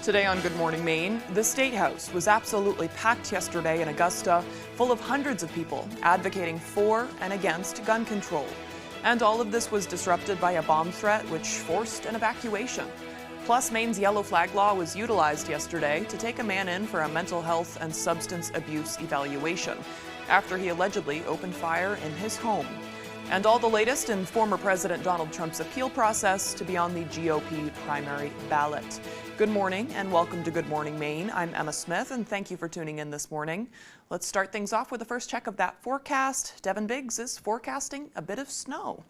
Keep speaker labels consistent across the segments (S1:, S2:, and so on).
S1: Today on Good Morning Maine, the State House was absolutely packed yesterday in Augusta, full of hundreds of people advocating for and against gun control. And all of this was disrupted by a bomb threat which forced an evacuation. Plus, Maine's yellow flag law was utilized yesterday to take a man in for a mental health and substance abuse evaluation after he allegedly opened fire in his home. And all the latest in former President Donald Trump's appeal process to be on the GOP primary ballot. Good morning and welcome to Good Morning Maine. I'm Emma Smith and thank you for tuning in this morning. Let's start things off with the first check of that forecast. Devin Biggs is forecasting a bit of snow.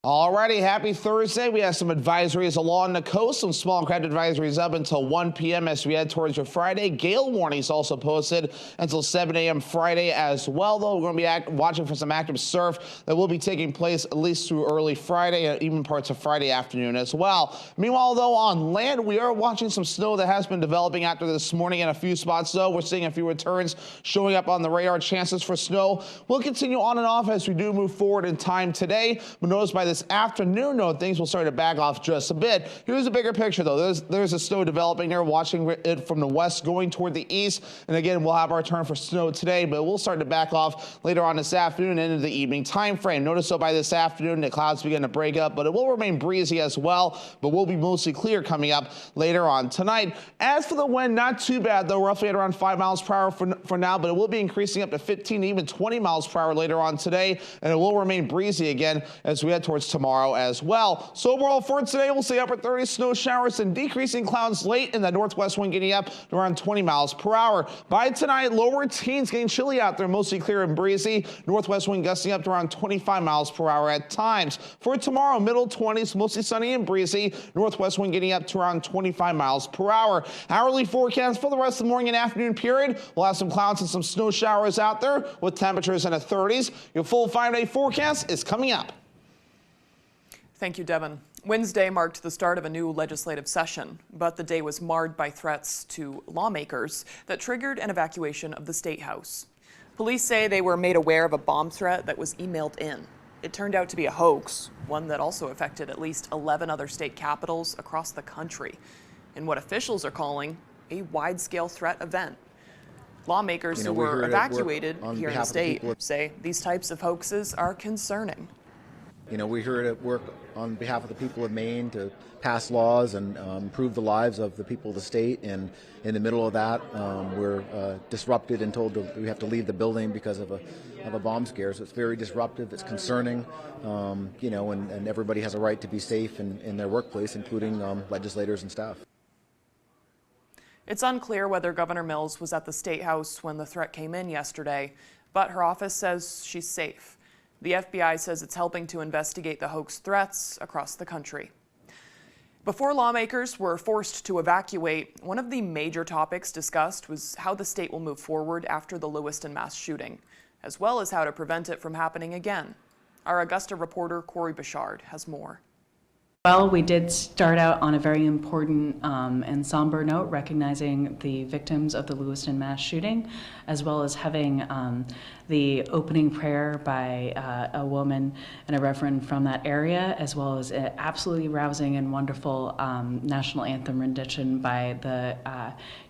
S2: Alrighty, happy Thursday. We have some advisories along the coast, some small craft advisories up until 1 p.m. as we head towards your Friday. Gale warnings also posted until 7 a.m. Friday as well, though. We're going to be watching for some active surf that will be taking place at least through early Friday and even parts of Friday afternoon as well. Meanwhile, though, on land, we are watching some snow that has been developing after this morning in a few spots, though. We're seeing a few returns showing up on the radar. Chances for snow will continue on and off as we do move forward in time today. But notice by this afternoon, though, things will start to back off just a bit. Here's a bigger picture, though. There's a snow developing there, watching it from the west going toward the east. And again, we'll have our turn for snow today, but we'll start to back off later on this afternoon and into the evening time frame. Notice, so by this afternoon, the clouds begin to break up, but it will remain breezy as well, but will be mostly clear coming up later on tonight. As for the wind, not too bad, though, roughly at around 5 miles per hour for now, but it will be increasing up to 15, even 20 miles per hour later on today, and it will remain breezy again as we head towards tomorrow as well. So overall for today, we'll see upper 30s snow showers and decreasing clouds late, in the northwest wind getting up to around 20 miles per hour. By tonight, lower teens, getting chilly out there, mostly clear and breezy. Northwest wind gusting up to around 25 miles per hour at times. For tomorrow, middle 20s, mostly sunny and breezy. Northwest wind getting up to around 25 miles per hour. Hourly forecast for the rest of the morning and afternoon period, we'll have some clouds and some snow showers out there with temperatures in the 30s. Your full 5-day forecast is coming up.
S1: Thank you, Devin. Wednesday marked the start of a new legislative session, but the day was marred by threats to lawmakers that triggered an evacuation of the State House. Police say they were made aware of a bomb threat that was emailed in. It turned out to be a hoax, one that also affected at least 11 other state capitals across the country, in what officials are calling a wide-scale threat event. Lawmakers who were evacuated here in the state say these types of hoaxes are concerning.
S3: We're here to work on behalf of the people of Maine to pass laws and improve the lives of the people of the state. And in the middle of that, we're disrupted and told we have to leave the building because of a bomb scare. So it's very disruptive. It's concerning, and everybody has a right to be safe in their workplace, including legislators and staff.
S1: It's unclear whether Governor Mills was at the State House when the threat came in yesterday, but her office says she's safe. The FBI says it's helping to investigate the hoax threats across the country. Before lawmakers were forced to evacuate, one of the major topics discussed was how the state will move forward after the Lewiston mass shooting, as well as how to prevent it from happening again. Our Augusta reporter Corey Bouchard has more.
S4: Well, we did start out on a very important and somber note, recognizing the victims of the Lewiston mass shooting, as well as having the opening prayer by a woman and a reverend from that area, as well as an absolutely rousing and wonderful national anthem rendition by the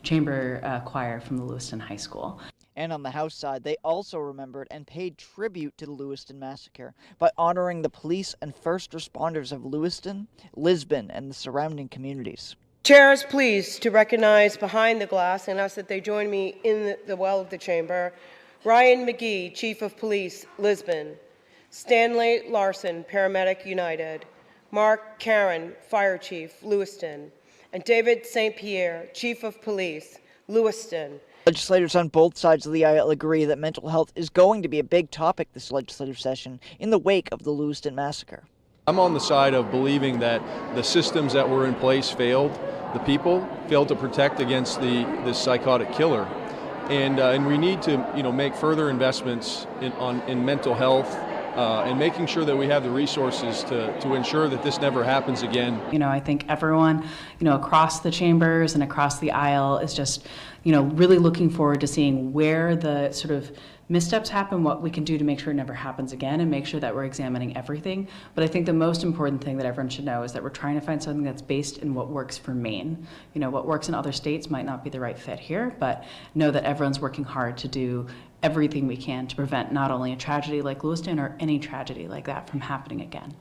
S4: chamber choir from the Lewiston High School.
S5: And on the House side, they also remembered and paid tribute to the Lewiston massacre by honoring the police and first responders of Lewiston, Lisbon, and the surrounding communities.
S6: Chair is pleased to recognize behind the glass and ask that they join me in the well of the chamber. Ryan McGee, Chief of Police, Lisbon. Stanley Larson, Paramedic United. Mark Karen, Fire Chief, Lewiston. And David St. Pierre, Chief of Police, Lewiston.
S5: Legislators on both sides of the aisle agree that mental health is going to be a big topic this legislative session in the wake of the Lewiston massacre.
S7: I'm on the side of believing that the systems that were in place failed. The people failed to protect against this psychotic killer. And we need to make further investments in mental health and making sure that we have the resources to ensure that this never happens again.
S4: I think everyone, across the chambers and across the aisle is just, really looking forward to seeing where the sort of missteps happen, what we can do to make sure it never happens again, and make sure that we're examining everything. But I think the most important thing that everyone should know is that we're trying to find something that's based in what works for Maine. What works in other states might not be the right fit here, but know that everyone's working hard to do everything we can to prevent not only a tragedy like Lewiston or any tragedy like that from happening again.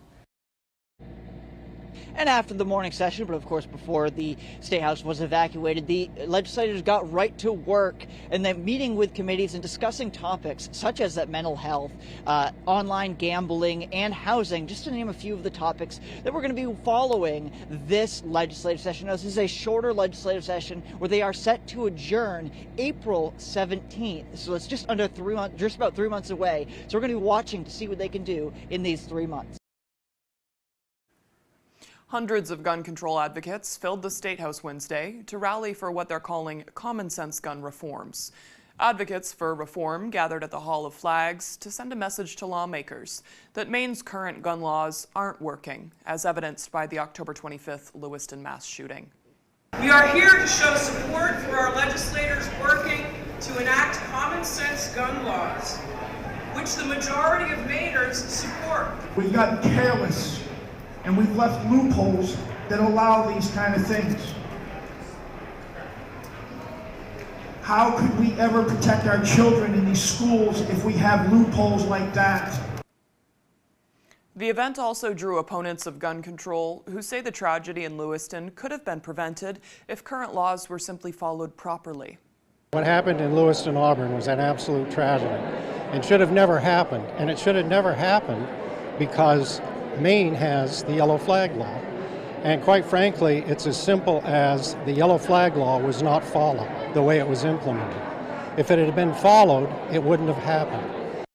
S5: And after the morning session, but of course before the State House was evacuated, the legislators got right to work and then meeting with committees and discussing topics such as that mental health, online gambling, and housing, just to name a few of the topics that we're going to be following this legislative session. Now, this is a shorter legislative session where they are set to adjourn April 17th. So it's just under 3 months, just about 3 months away. So we're going to be watching to see what they can do in these 3 months.
S1: Hundreds of gun control advocates filled the State House Wednesday to rally for what they're calling common sense gun reforms. Advocates for reform gathered at the Hall of Flags to send a message to lawmakers that Maine's current gun laws aren't working, as evidenced by the October 25th Lewiston mass shooting.
S6: We are here to show support for our legislators working to enact common sense gun laws, which the majority of Mainers support.
S8: We've gotten careless and we've left loopholes that allow these kind of things. How could we ever protect our children in these schools if we have loopholes like that?
S1: The event also drew opponents of gun control who say the tragedy in Lewiston could have been prevented if current laws were simply followed properly.
S9: What happened in Lewiston, Auburn was an absolute tragedy and should have never happened. And it should have never happened because Maine has the yellow flag law. And quite frankly, it's as simple as the yellow flag law was not followed the way it was implemented. If it had been followed, it wouldn't have happened.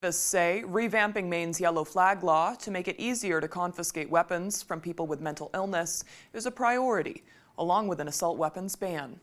S1: Activists say revamping Maine's yellow flag law to make it easier to confiscate weapons from people with mental illness is a priority, along with an assault weapons ban.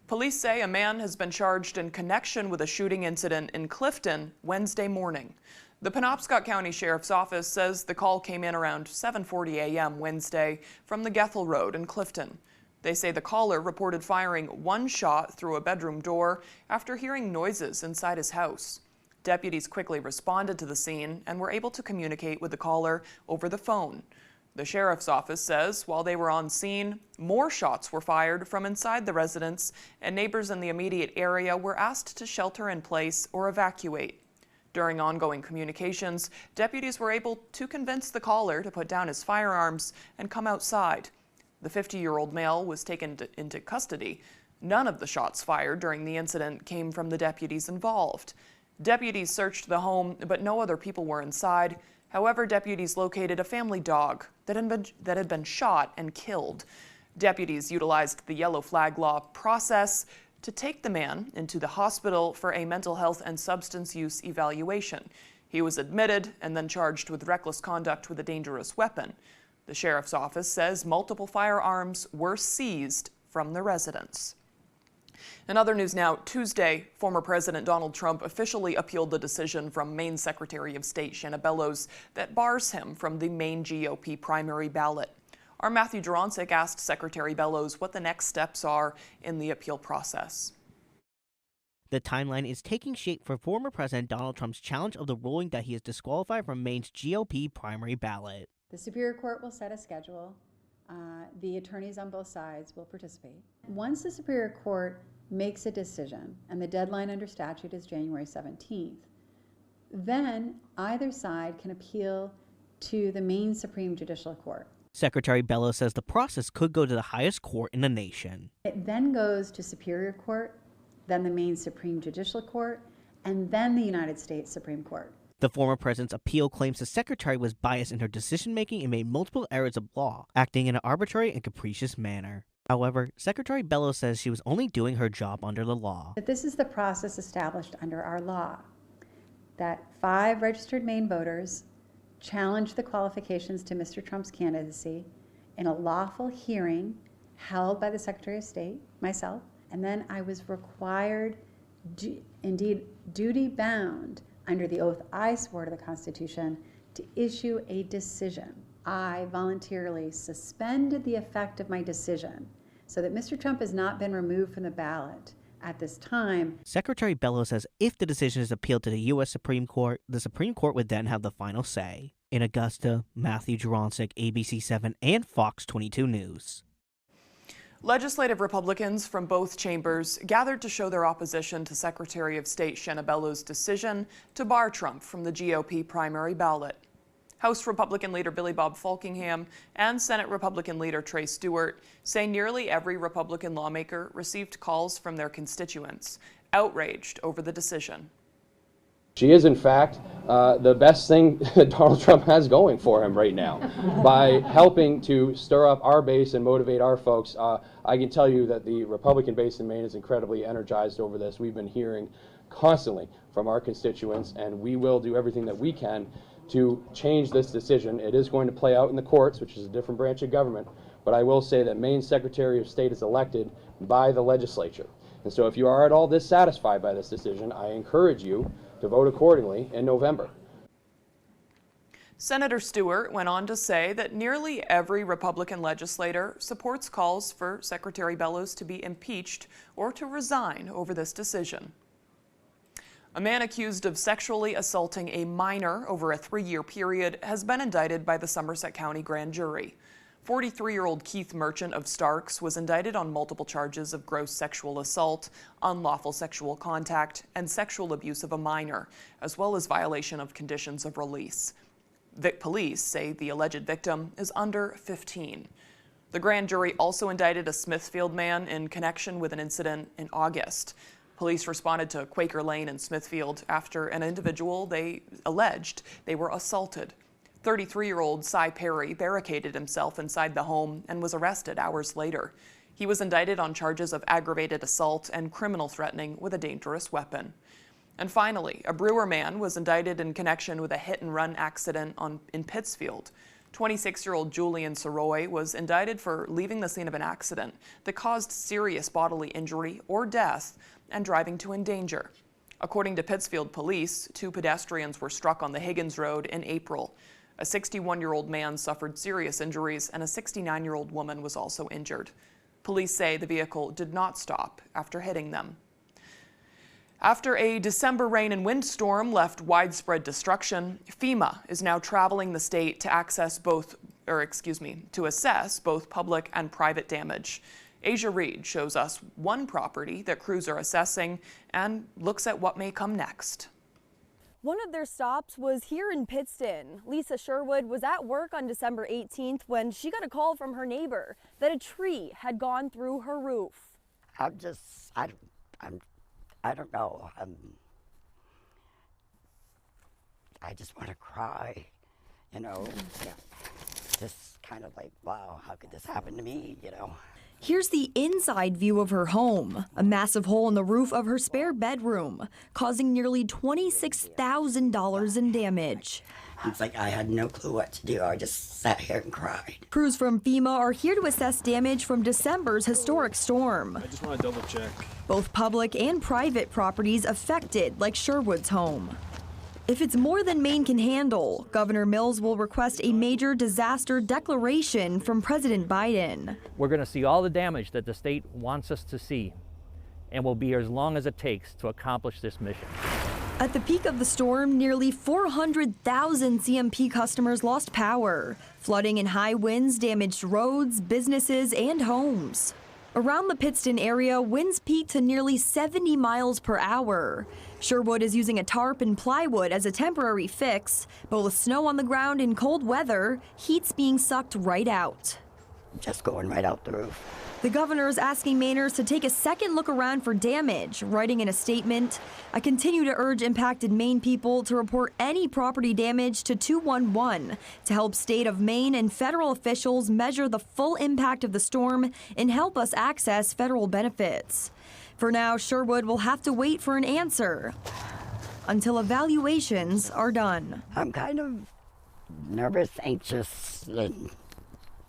S1: Police say a man has been charged in connection with a shooting incident in Clifton Wednesday morning. The Penobscot County Sheriff's Office says the call came in around 7:40 a.m. Wednesday from the Gethel Road in Clifton. They say the caller reported firing one shot through a bedroom door after hearing noises inside his house. Deputies quickly responded to the scene and were able to communicate with the caller over the phone. The Sheriff's Office says while they were on scene, more shots were fired from inside the residence, and neighbors in the immediate area were asked to shelter in place or evacuate. During ongoing communications, deputies were able to convince the caller to put down his firearms and come outside. The 50-year-old male was taken into custody. None of the shots fired during the incident came from the deputies involved. Deputies searched the home, but no other people were inside. However, deputies located a family dog that had been shot and killed. Deputies utilized the yellow flag law process to take the man into the hospital for a mental health and substance use evaluation. He was admitted and then charged with reckless conduct with a dangerous weapon. The Sheriff's Office says multiple firearms were seized from the residence. In other news now, Tuesday, former President Donald Trump officially appealed the decision from Maine Secretary of State Shanna Bellows that bars him from the Maine GOP primary ballot. Our Matthew Durantzik asked Secretary Bellows what the next steps are in the appeal process.
S10: The timeline is taking shape for former President Donald Trump's challenge of the ruling that he is disqualified from Maine's GOP primary ballot.
S11: The Superior Court will set a schedule. The attorneys on both sides will participate. Once the Superior Court makes a decision, and the deadline under statute is January 17th, then either side can appeal to the Maine Supreme Judicial Court.
S10: Secretary Bellows says the process could go to the highest court in the nation.
S11: It then goes to Superior Court, then the Maine Supreme Judicial Court, and then the United States Supreme Court.
S10: The former president's appeal claims the secretary was biased in her decision-making and made multiple errors of law, acting in an arbitrary and capricious manner. However, Secretary Bellows says she was only doing her job under the law.
S11: But this is the process established under our law, that 5 registered Maine voters challenged the qualifications to Mr. Trump's candidacy in a lawful hearing held by the Secretary of State, myself, and then I was required, indeed duty-bound, under the oath I swore to the Constitution, to issue a decision. I voluntarily suspended the effect of my decision so that Mr. Trump has not been removed from the ballot at this time.
S10: Secretary Bellows says if the decision is appealed to the U.S. Supreme Court, the Supreme Court would then have the final say. In Augusta, Matthew Jaroncic, ABC 7 and Fox 22 News.
S1: Legislative Republicans from both chambers gathered to show their opposition to Secretary of State Shenna Bellows' decision to bar Trump from the GOP primary ballot. House Republican leader Billy Bob Falkingham and Senate Republican leader Trey Stewart say nearly every Republican lawmaker received calls from their constituents, outraged over the decision.
S12: She is, in fact, the best thing Donald Trump has going for him right now. By helping to stir up our base and motivate our folks, I can tell you that the Republican base in Maine is incredibly energized over this. We've been hearing constantly from our constituents, and we will do everything that we can to change this decision. It is going to play out in the courts, which is a different branch of government, but I will say that Maine's Secretary of State is elected by the legislature. And so if you are at all dissatisfied by this decision, I encourage you to vote accordingly in November.
S1: Senator Stewart went on to say that nearly every Republican legislator supports calls for Secretary Bellows to be impeached or to resign over this decision. A man accused of sexually assaulting a minor over a 3-year period has been indicted by the Somerset County grand jury. 43-year-old Keith Merchant of Starks was indicted on multiple charges of gross sexual assault, unlawful sexual contact, and sexual abuse of a minor, as well as violation of conditions of release. Vic police say the alleged victim is under 15. The grand jury also indicted a Smithfield man in connection with an incident in August. Police responded to Quaker Lane in Smithfield after an individual they alleged they were assaulted. 33-year-old Cy Perry barricaded himself inside the home and was arrested hours later. He was indicted on charges of aggravated assault and criminal threatening with a dangerous weapon. And finally, a Brewer man was indicted in connection with a hit-and-run accident in Pittsfield. 26-year-old Julian Soroy was indicted for leaving the scene of an accident that caused serious bodily injury or death and driving to endanger. According to Pittsfield police, 2 pedestrians were struck on the Higgins Road in April. A 61-year-old man suffered serious injuries and a 69-year-old woman was also injured. Police say the vehicle did not stop after hitting them. After a December rain and windstorm left widespread destruction, FEMA is now traveling the state to assess both public and private damage. Asia Reed shows us one property that crews are assessing and looks at what may come next.
S13: One of their stops was here in Pittston. Lisa Sherwood was at work on December 18th when she got a call from her neighbor that a tree had gone through her roof.
S14: I don't know. I just want to cry, you know. Yeah. Just kind of like, wow, how could this happen to me, you know?
S13: Here's the inside view of her home, a massive hole in the roof of her spare bedroom, causing nearly $26,000 in damage.
S14: It's like I had no clue what to do. I just sat here and cried.
S13: Crews from FEMA are here to assess damage from December's historic storm.
S15: I just want to double check.
S13: Both public and private properties affected, like Sherwood's home. If it's more than Maine can handle, Governor Mills will request a major disaster declaration from President Biden.
S16: We're going to see all the damage that the state wants us to see, and we'll be here as long as it takes to accomplish this mission.
S13: At the peak of the storm, nearly 400,000 CMP customers lost power. Flooding and high winds damaged roads, businesses, and homes. Around the Pittston area, winds peaked to nearly 70 miles per hour. Sherwood is using a tarp and plywood as a temporary fix, but with snow on the ground and cold weather, heat's being sucked right out.
S14: Just going right out the roof.
S13: The governor is asking Mainers to take a second look around for damage, writing in a statement, "I continue to urge impacted Maine people to report any property damage to 211 to help state of Maine and federal officials measure the full impact of the storm and help us access federal benefits." For now, Sherwood will have to wait for an answer until evaluations are done.
S14: I'm kind of nervous, anxious, and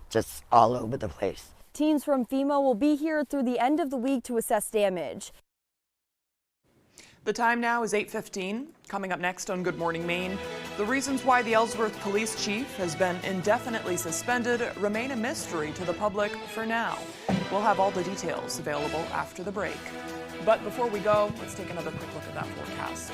S14: just all over the place.
S13: Teams from FEMA will be here through the end of the week to assess damage.
S1: The time now is 8:15. Coming up next on Good Morning Maine, the reasons why the Ellsworth police chief has been indefinitely suspended remain a mystery to the public for now. We'll have all the details available after the break. But before we go, let's take another quick look at that forecast.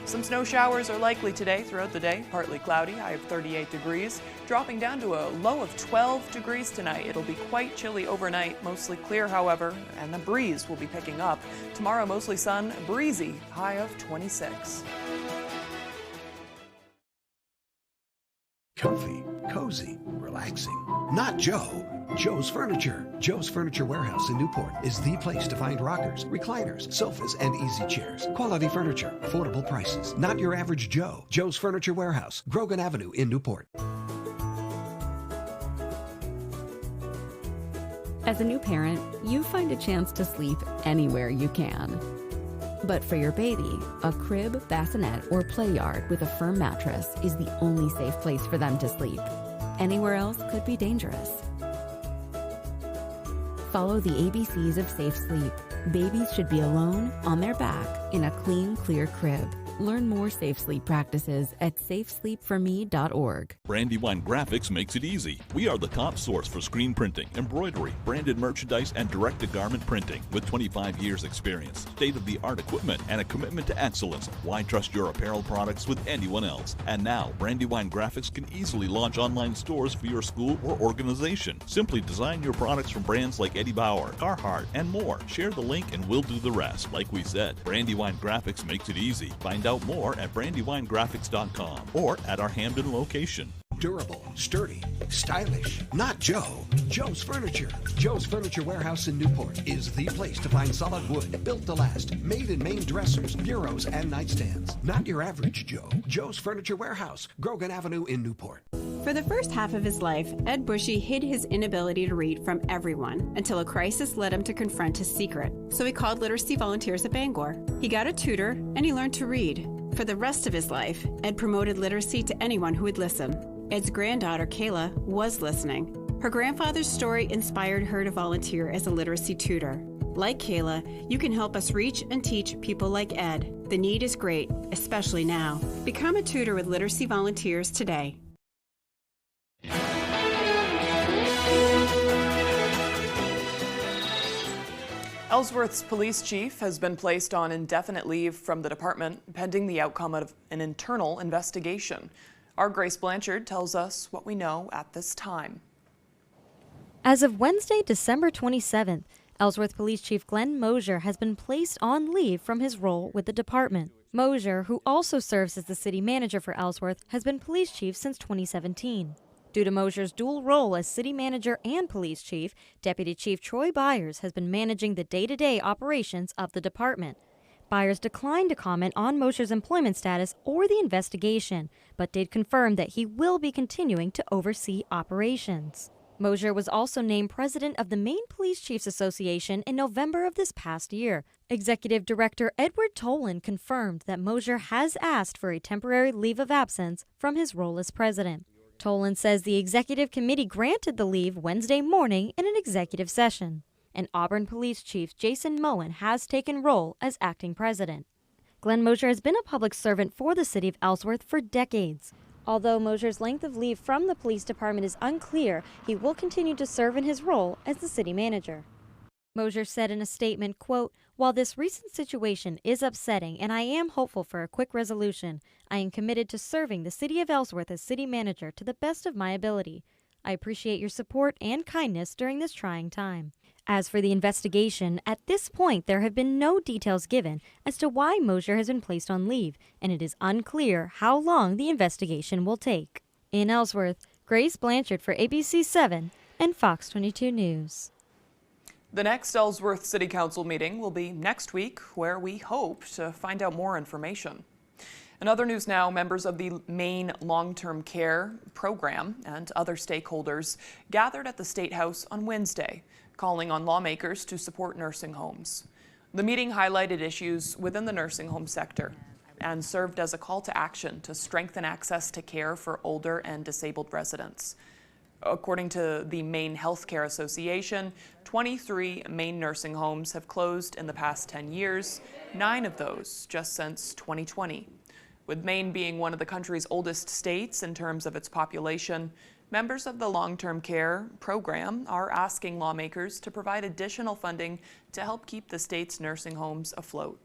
S1: Some snow showers are likely today throughout the day. Partly cloudy, high of 38 degrees, dropping down to a low of 12 degrees tonight. It'll be quite chilly overnight, mostly clear, however, and the breeze will be picking up. Tomorrow, mostly sun, breezy, high of 26.
S15: Comfy, cozy, relaxing. Not Joe. Joe's Furniture. Joe's Furniture Warehouse in Newport is the place to find rockers, recliners, sofas, and easy chairs. Quality furniture, affordable prices. Not your average Joe. Joe's Furniture Warehouse, Grogan Avenue in Newport.
S17: As a new parent, you find a chance to sleep anywhere you can. But for your baby, a crib, bassinet, or play yard with a firm mattress is the only safe place for them to sleep. Anywhere else could be dangerous. Follow the ABCs of safe sleep. Babies should be alone, on their back, in a clean, clear crib. Learn more safe sleep practices at safesleepforme.org.
S18: Brandywine Graphics makes it easy. We are the top source for screen printing, embroidery, branded merchandise, and direct-to-garment printing. With 25 years experience, state-of-the-art equipment, and a commitment to excellence, why trust your apparel products with anyone else? And now, Brandywine Graphics can easily launch online stores for your school or organization. Simply design your products from brands like Eddie Bauer, Carhartt, and more. Share the link and we'll do the rest. Like we said, Brandywine Graphics makes it easy. Find out more at brandywinegraphics.com or at our Hamden location.
S15: Durable, sturdy, stylish. Not Joe. Joe's Furniture. Joe's Furniture Warehouse in Newport is the place to find solid wood, built to last, made in Maine dressers, bureaus, and nightstands. Not your average Joe. Joe's Furniture Warehouse, Grogan Avenue in Newport.
S19: For the first half of his life, Ed Bushy hid his inability to read from everyone until a crisis led him to confront his secret. So he called literacy volunteers at Bangor. He got a tutor, and he learned to read. For the rest of his life, Ed promoted literacy to anyone who would listen. Ed's granddaughter, Kayla, was listening. Her grandfather's story inspired her to volunteer as a literacy tutor. Like Kayla, you can help us reach and teach people like Ed. The need is great, especially now. Become a tutor with literacy volunteers today.
S1: Ellsworth's police chief has been placed on indefinite leave from the department pending the outcome of an internal investigation. Our Grace Blanchard tells us what we know at this time.
S20: As of Wednesday, December 27th, Ellsworth Police Chief Glenn Mosier has been placed on leave from his role with the department. Mosier, who also serves as the city manager for Ellsworth, has been police chief since 2017. Due to Mosier's dual role as city manager and police chief, Deputy Chief Troy Byers has been managing the day-to-day operations of the department. Byers declined to comment on Mosier's employment status or the investigation, but did confirm that he will be continuing to oversee operations. Mosier was also named president of the Maine Police Chiefs Association in November of this past year. Executive Director Edward Tolan confirmed that Mosier has asked for a temporary leave of absence from his role as president. Tolan says the executive committee granted the leave Wednesday morning in an executive session, and Auburn Police Chief Jason Moen has taken role as acting president. Glenn Mosier has been a public servant for the city of Ellsworth for decades. Although Mosier's length of leave from the police department is unclear, he will continue to serve in his role as the city manager. Mosier said in a statement, quote, "While this recent situation is upsetting and I am hopeful for a quick resolution, I am committed to serving the city of Ellsworth as city manager to the best of my ability. I appreciate your support and kindness during this trying time." As for the investigation, at this point there have been no details given as to why Mosier has been placed on leave, and it is unclear how long the investigation will take. In Ellsworth, Grace Blanchard for ABC 7 and Fox 22 News.
S1: The next Ellsworth City Council meeting will be next week, where we hope to find out more information. In other news now, members of the Maine Long-Term Care Program and other stakeholders gathered at the State House on Wednesday, calling on lawmakers to support nursing homes. The meeting highlighted issues within the nursing home sector and served as a call to action to strengthen access to care for older and disabled residents. According to the Maine Healthcare Association, 23 Maine nursing homes have closed in the past 10 years, 9 of those just since 2020. With Maine being one of the country's oldest states in terms of its population, Members of the long-term care program are asking lawmakers to provide additional funding to help keep the state's nursing homes afloat.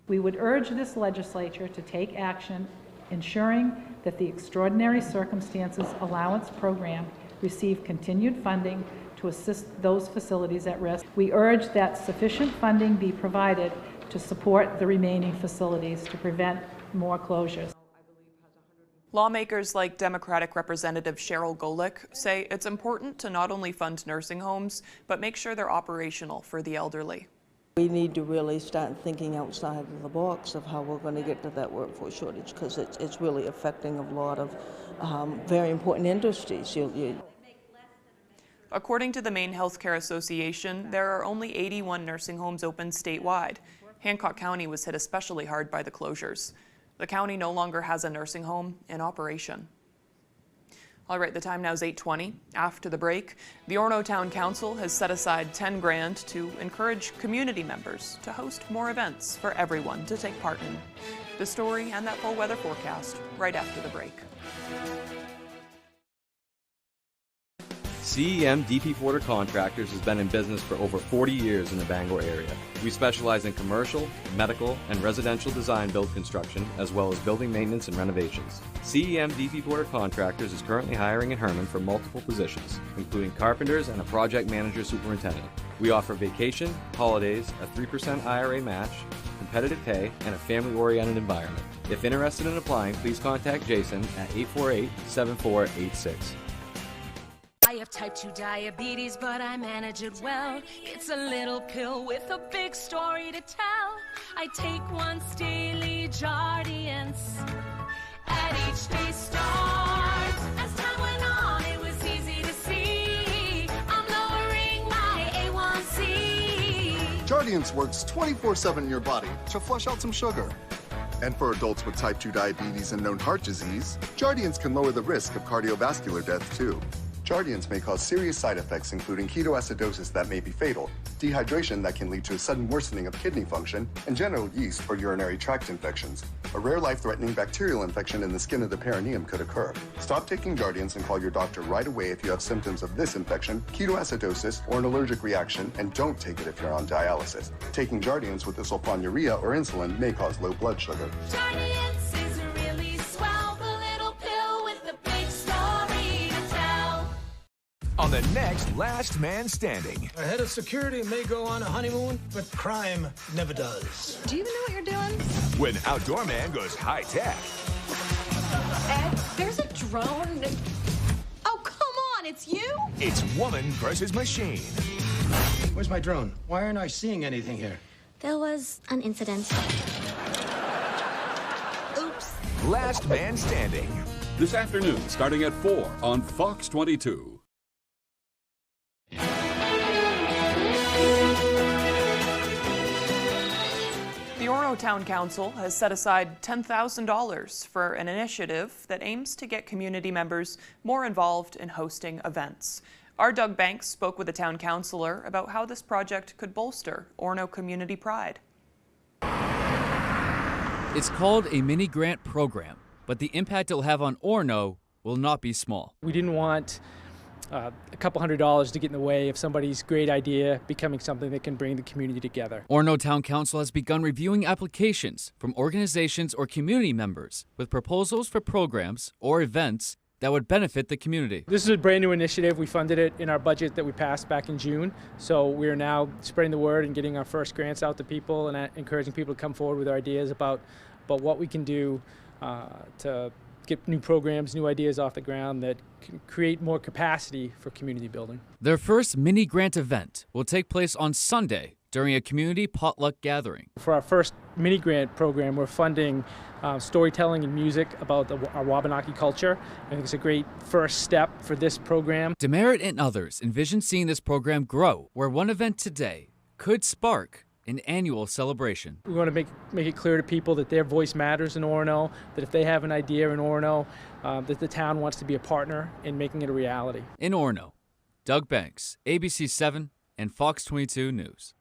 S21: We would urge this legislature to take action ensuring that the Extraordinary Circumstances Allowance Program receive continued funding to assist those facilities at risk. We urge that sufficient funding be provided to support the remaining facilities to prevent more closures.
S1: Lawmakers like Democratic Representative Cheryl Golick say it's important to not only fund nursing homes, but make sure they're operational for the elderly.
S22: We need to really start thinking outside of the box of how we're going to get to that workforce shortage, because it's really affecting a lot of very important industries.
S1: According to the Maine Healthcare Association, there are only 81 nursing homes open statewide. Hancock County was hit especially hard by the closures. The county no longer has a nursing home in operation. All right, the time now is 8:20. After the break, the Orono Town Council has set aside $10 grand to encourage community members to host more events for everyone to take part in. The story and that full weather forecast right after the break.
S23: CEM DP Porter Contractors has been in business for over 40 years in the Bangor area. We specialize in commercial, medical, and residential design build construction, as well as building maintenance and renovations. CEM DP Porter Contractors is currently hiring in Herman for multiple positions, including carpenters and a project manager superintendent. We offer vacation, holidays, a 3% IRA match, competitive pay, and a family-oriented environment. If interested in applying, please contact Jason at 848-7486.
S24: I have type 2 diabetes, but I manage it well. It's a little pill with a big story to tell. I take once daily Jardiance at each day start. As time went on, it was easy to see I'm lowering my A1C.
S25: Jardiance works 24/7 in your body to flush out some sugar. And for adults with type 2 diabetes and known heart disease, Jardiance can lower the risk of cardiovascular death too. Jardiance may cause serious side effects, including ketoacidosis that may be fatal, dehydration that can lead to a sudden worsening of kidney function, and genital yeast or urinary tract infections. A rare life-threatening bacterial infection in the skin of the perineum could occur. Stop taking Jardiance and call your doctor right away if you have symptoms of this infection, ketoacidosis, or an allergic reaction, and don't take it if you're on dialysis. Taking Jardiance with the sulfonylurea or insulin may cause low blood sugar.
S24: Jardiance is really swell, the little pill with the big story to tell.
S26: On the next Last Man Standing.
S27: A head of security may go on a honeymoon, but crime never does.
S28: Do you even know what you're doing?
S26: When Outdoor Man goes high tech.
S28: Ed, there's a drone. Oh, come on, it's you?
S26: It's woman versus machine.
S27: Where's my drone? Why aren't I seeing anything here?
S29: There was an incident.
S28: Oops.
S26: Last Man Standing.
S30: This afternoon, starting at 4 on Fox 22.
S1: The Orono Town Council has set aside $10,000 for an initiative that aims to get community members more involved in hosting events. Our Doug Banks spoke with a town councilor about how this project could bolster Orono community pride.
S31: It's called a mini grant program, but the impact it'll have on Orono will not be small.
S32: We didn't want a couple $100 to get in the way of somebody's great idea becoming something that can bring the community together.
S31: Orono Town Council has begun reviewing applications from organizations or community members with proposals for programs or events that would benefit the community.
S32: This is a brand new initiative. We funded it in our budget that we passed back in June. So we are now spreading the word and getting our first grants out to people and encouraging people to come forward with their ideas about what we can do to get new programs, new ideas off the ground that can create more capacity for community building.
S31: Their first mini grant event will take place on Sunday during a community potluck gathering.
S32: For our first mini grant program, we're funding storytelling and music about our Wabanaki culture. I think it's a great first step for this program.
S31: Demerit and others envision seeing this program grow, where one event today could spark an annual celebration.
S32: We want to make it clear to people that their voice matters in Orono, that if they have an idea in Orono, that the town wants to be a partner in making it a reality.
S31: In Orono, Doug Banks, ABC 7 and Fox 22 News.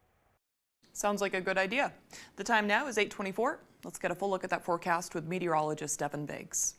S1: Sounds like a good idea. The time now is 8:24. Let's get a full look at that forecast with meteorologist Devin Biggs.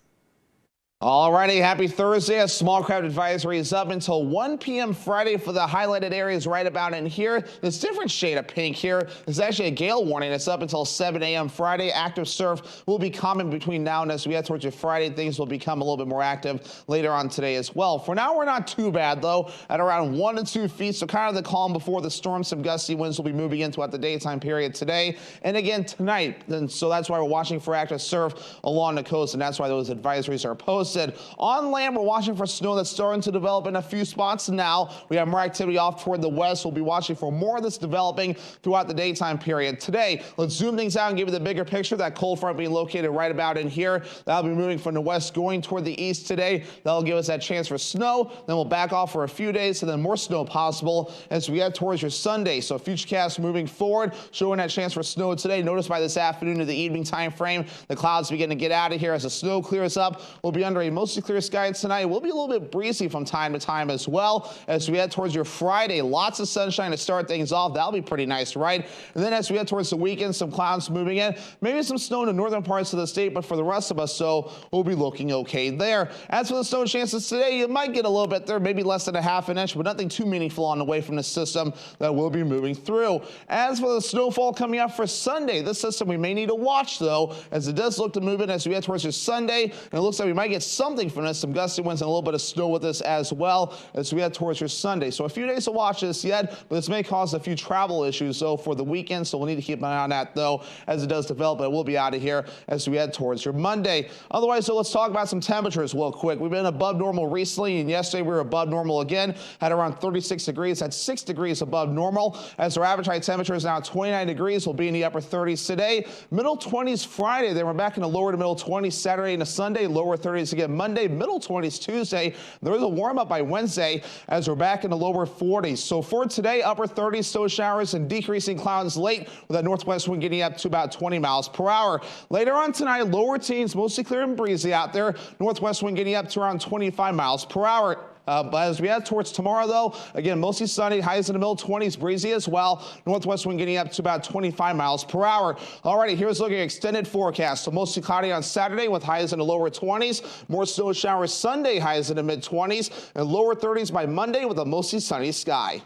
S2: Alrighty, happy Thursday. A small craft advisory is up until 1 p.m. Friday for the highlighted areas right about in here. This different shade of pink here is actually a gale warning. It's up until 7 a.m. Friday. Active surf will be common between now and as we head towards your Friday. Things will become a little bit more active later on today as well. For now, we're not too bad though, at around 1 to 2 feet. So kind of the calm before the storm. Some gusty winds will be moving in throughout the daytime period today and again tonight. And so that's why we're watching for active surf along the coast, and that's why those advisories are posted. On land, we're watching for snow that's starting to develop in a few spots now. We have more activity off toward the west. We'll be watching for more of this developing throughout the daytime period. Today, let's zoom things out and give you the bigger picture. That cold front being located right about in here. That'll be moving from the west going toward the east today. That'll give us that chance for snow. Then we'll back off for a few days and then more snow possible as we head towards your Sunday. So futurecast moving forward, showing that chance for snow today. Notice by this afternoon to the evening time frame, the clouds begin to get out of here as the snow clears up. We'll be under a mostly clear sky tonight. It will be a little bit breezy from time to time as well as we head towards your Friday. Lots of sunshine to start things off. That'll be pretty nice, right? And then as we head towards the weekend, some clouds moving in. Maybe some snow in the northern parts of the state, but for the rest of us, so we'll be looking okay there. As for the snow chances today, you might get a little bit there, maybe less than a half an inch, but nothing too meaningful on the way from the system that will be moving through. As for the snowfall coming up for Sunday, this system we may need to watch though, as it does look to move in as we head towards your Sunday, and it looks like we might get something from this, some gusty winds and a little bit of snow with us as well as we head towards your Sunday. So a few days to watch this yet, but this may cause a few travel issues though for the weekend, so we'll need to keep an eye on that though as it does develop, but we'll be out of here as we head towards your Monday. Otherwise, so let's talk about some temperatures real quick. We've been above normal recently, and yesterday we were above normal again, had around 36 degrees, had 6 degrees above normal. As our average high temperature is now 29 degrees, we'll be in the upper 30s today. Middle 20s Friday, then we're back in the lower to middle 20s Saturday and a Sunday, lower 30s again Monday, middle 20s Tuesday. There is a warm up by Wednesday as we're back in the lower 40s. So for today, upper 30s, snow showers and decreasing clouds late with that northwest wind getting up to about 20 miles per hour. Later on tonight, lower teens, mostly clear and breezy out there. Northwest wind getting up to around 25 miles per hour. But as we head towards tomorrow, though, again, mostly sunny, highs in the middle 20s, breezy as well. Northwest wind getting up to about 25 miles per hour. Alrighty, here's looking at extended forecast. So mostly cloudy on Saturday with highs in the lower 20s. More snow showers Sunday, highs in the mid 20s, and lower 30s by Monday with a mostly sunny sky.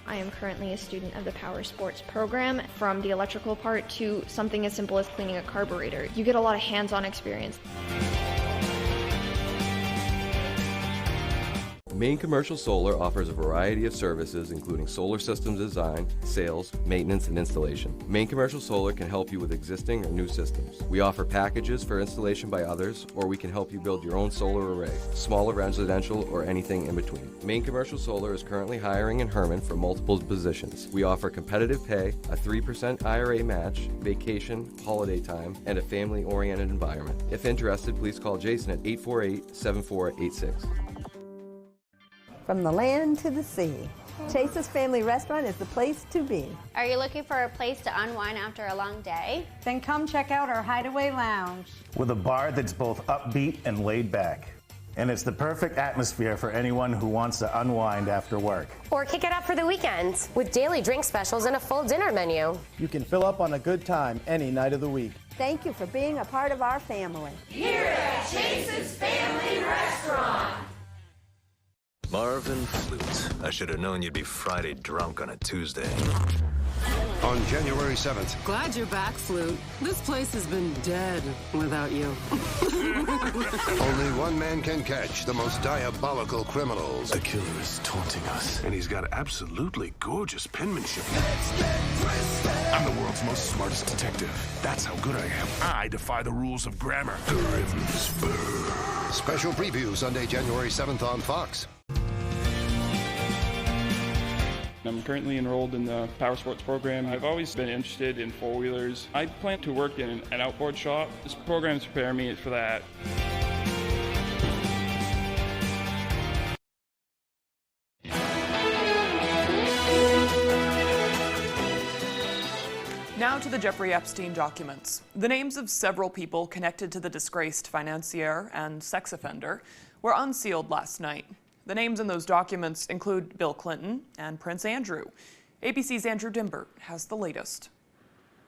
S3: I am currently a student of the Power Sports program. From the electrical part to something as simple as cleaning a carburetor, you get a lot of hands-on experience.
S23: Maine Commercial Solar offers a variety of services including solar systems design, sales, maintenance, and installation. Maine Commercial Solar can help you with existing or new systems. We offer packages for installation by others, or we can help you build your own solar array, smaller residential, or anything in between. Maine Commercial Solar is currently hiring in Herman for multiple positions. We offer competitive pay, a 3% IRA match, vacation, holiday time, and a family-oriented environment. If interested, please call Jason at 848-7486.
S4: From the land to the sea, Chase's Family Restaurant is the place to be.
S5: Are you looking for a place to unwind after a long day?
S4: Then come check out our Hideaway Lounge.
S6: With a bar that's both upbeat and laid back. And it's the perfect atmosphere for anyone who wants to unwind after work.
S7: Or kick it up for the weekends with daily drink specials and a full dinner menu.
S8: You can fill up on a good time any night of the week.
S4: Thank you for being a part of our family.
S9: Here at Chase's Family Restaurant.
S10: Marvin Flute. I should have known you'd be Friday drunk on a Tuesday.
S11: On January 7th.
S12: Glad you're back, Flute. This place has been dead without you.
S11: Only one man can catch the most diabolical criminals.
S16: The killer is taunting us.
S11: And he's got absolutely gorgeous penmanship.
S16: I'm the world's most smartest detective. That's how good I am. I defy the rules of grammar.
S11: Special preview Sunday, January 7th on Fox.
S33: I'm currently enrolled in the Power Sports program. I've always been interested in four-wheelers. I plan to work in an outboard shop. This program is preparing me for that.
S1: Now to the Jeffrey Epstein documents. The names of several people connected to the disgraced financier and sex offender were unsealed last night. The names in those documents include Bill Clinton and Prince Andrew. ABC's Andrew Dimbert has the latest.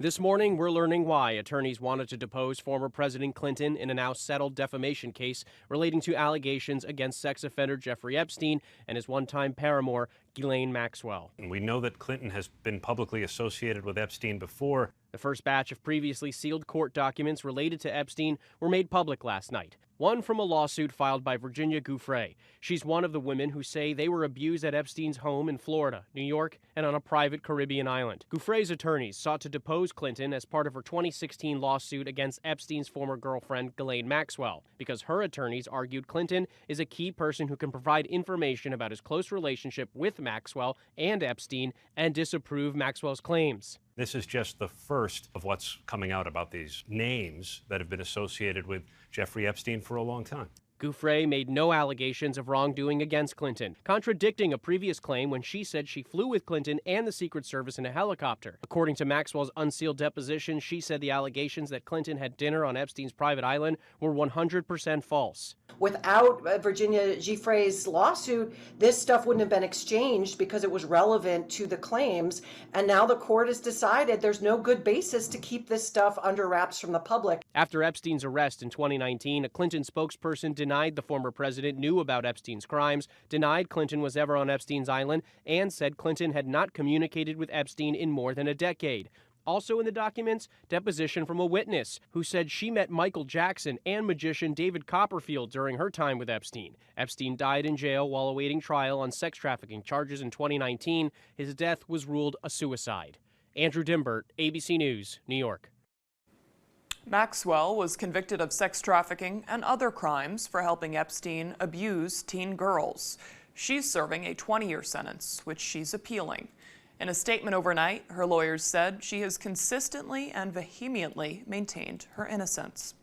S13: This morning, we're learning why attorneys wanted to depose former President Clinton in a now settled defamation case relating to allegations against sex offender Jeffrey Epstein and his one-time paramour, Ghislaine Maxwell.
S14: We know that Clinton has been publicly associated with Epstein before.
S13: The first batch of previously sealed court documents related to Epstein were made public last night. One from a lawsuit filed by Virginia Gouffre. She's one of the women who say they were abused at Epstein's home in Florida, New York, and on a private Caribbean island. Gouffre's attorneys sought to depose Clinton as part of her 2016 lawsuit against Epstein's former girlfriend, Ghislaine Maxwell, because her attorneys argued Clinton is a key person who can provide information about his close relationship with Maxwell and Epstein and disapprove Maxwell's claims.
S14: This is just the first of what's coming out about these names that have been associated with Jeffrey Epstein for a long time.
S13: Gouffre made no allegations of wrongdoing against Clinton, contradicting a previous claim when she said she flew with Clinton and the Secret Service in a helicopter. According to Maxwell's unsealed deposition, she said the allegations that Clinton had dinner on Epstein's private island were 100% false.
S15: Without Virginia Gouffre's lawsuit, this stuff wouldn't have been exchanged because it was relevant to the claims, and now the court has decided there's no good basis to keep this stuff under wraps from the public.
S13: After Epstein's arrest in 2019, a Clinton spokesperson denied the former president knew about Epstein's crimes, denied Clinton was ever on Epstein's island, and said Clinton had not communicated with Epstein in more than a decade. Also in the documents, deposition from a witness who said she met Michael Jackson and magician David Copperfield during her time with Epstein. Epstein died in jail while awaiting trial on sex trafficking charges in 2019. His death was ruled a suicide. Andrew Dimbert, ABC News, New York.
S1: Maxwell was convicted of sex trafficking and other crimes for helping Epstein abuse teen girls. She's serving a 20-year sentence, which she's appealing. In a statement overnight, her lawyers said she has consistently and vehemently maintained her innocence.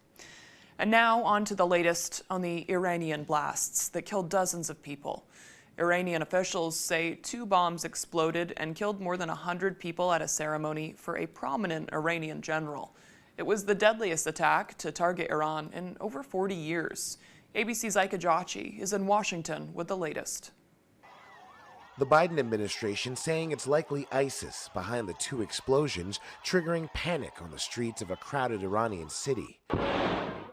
S1: And now on to the latest on the Iranian blasts that killed dozens of people. Iranian officials say 2 bombs exploded and killed more than 100 people at a ceremony for a prominent Iranian general. It was the deadliest attack to target Iran in over 40 years. ABC's Ika Jachi is in Washington with the latest.
S17: The Biden administration saying it's likely ISIS behind the 2 explosions, triggering panic on the streets of a crowded Iranian city.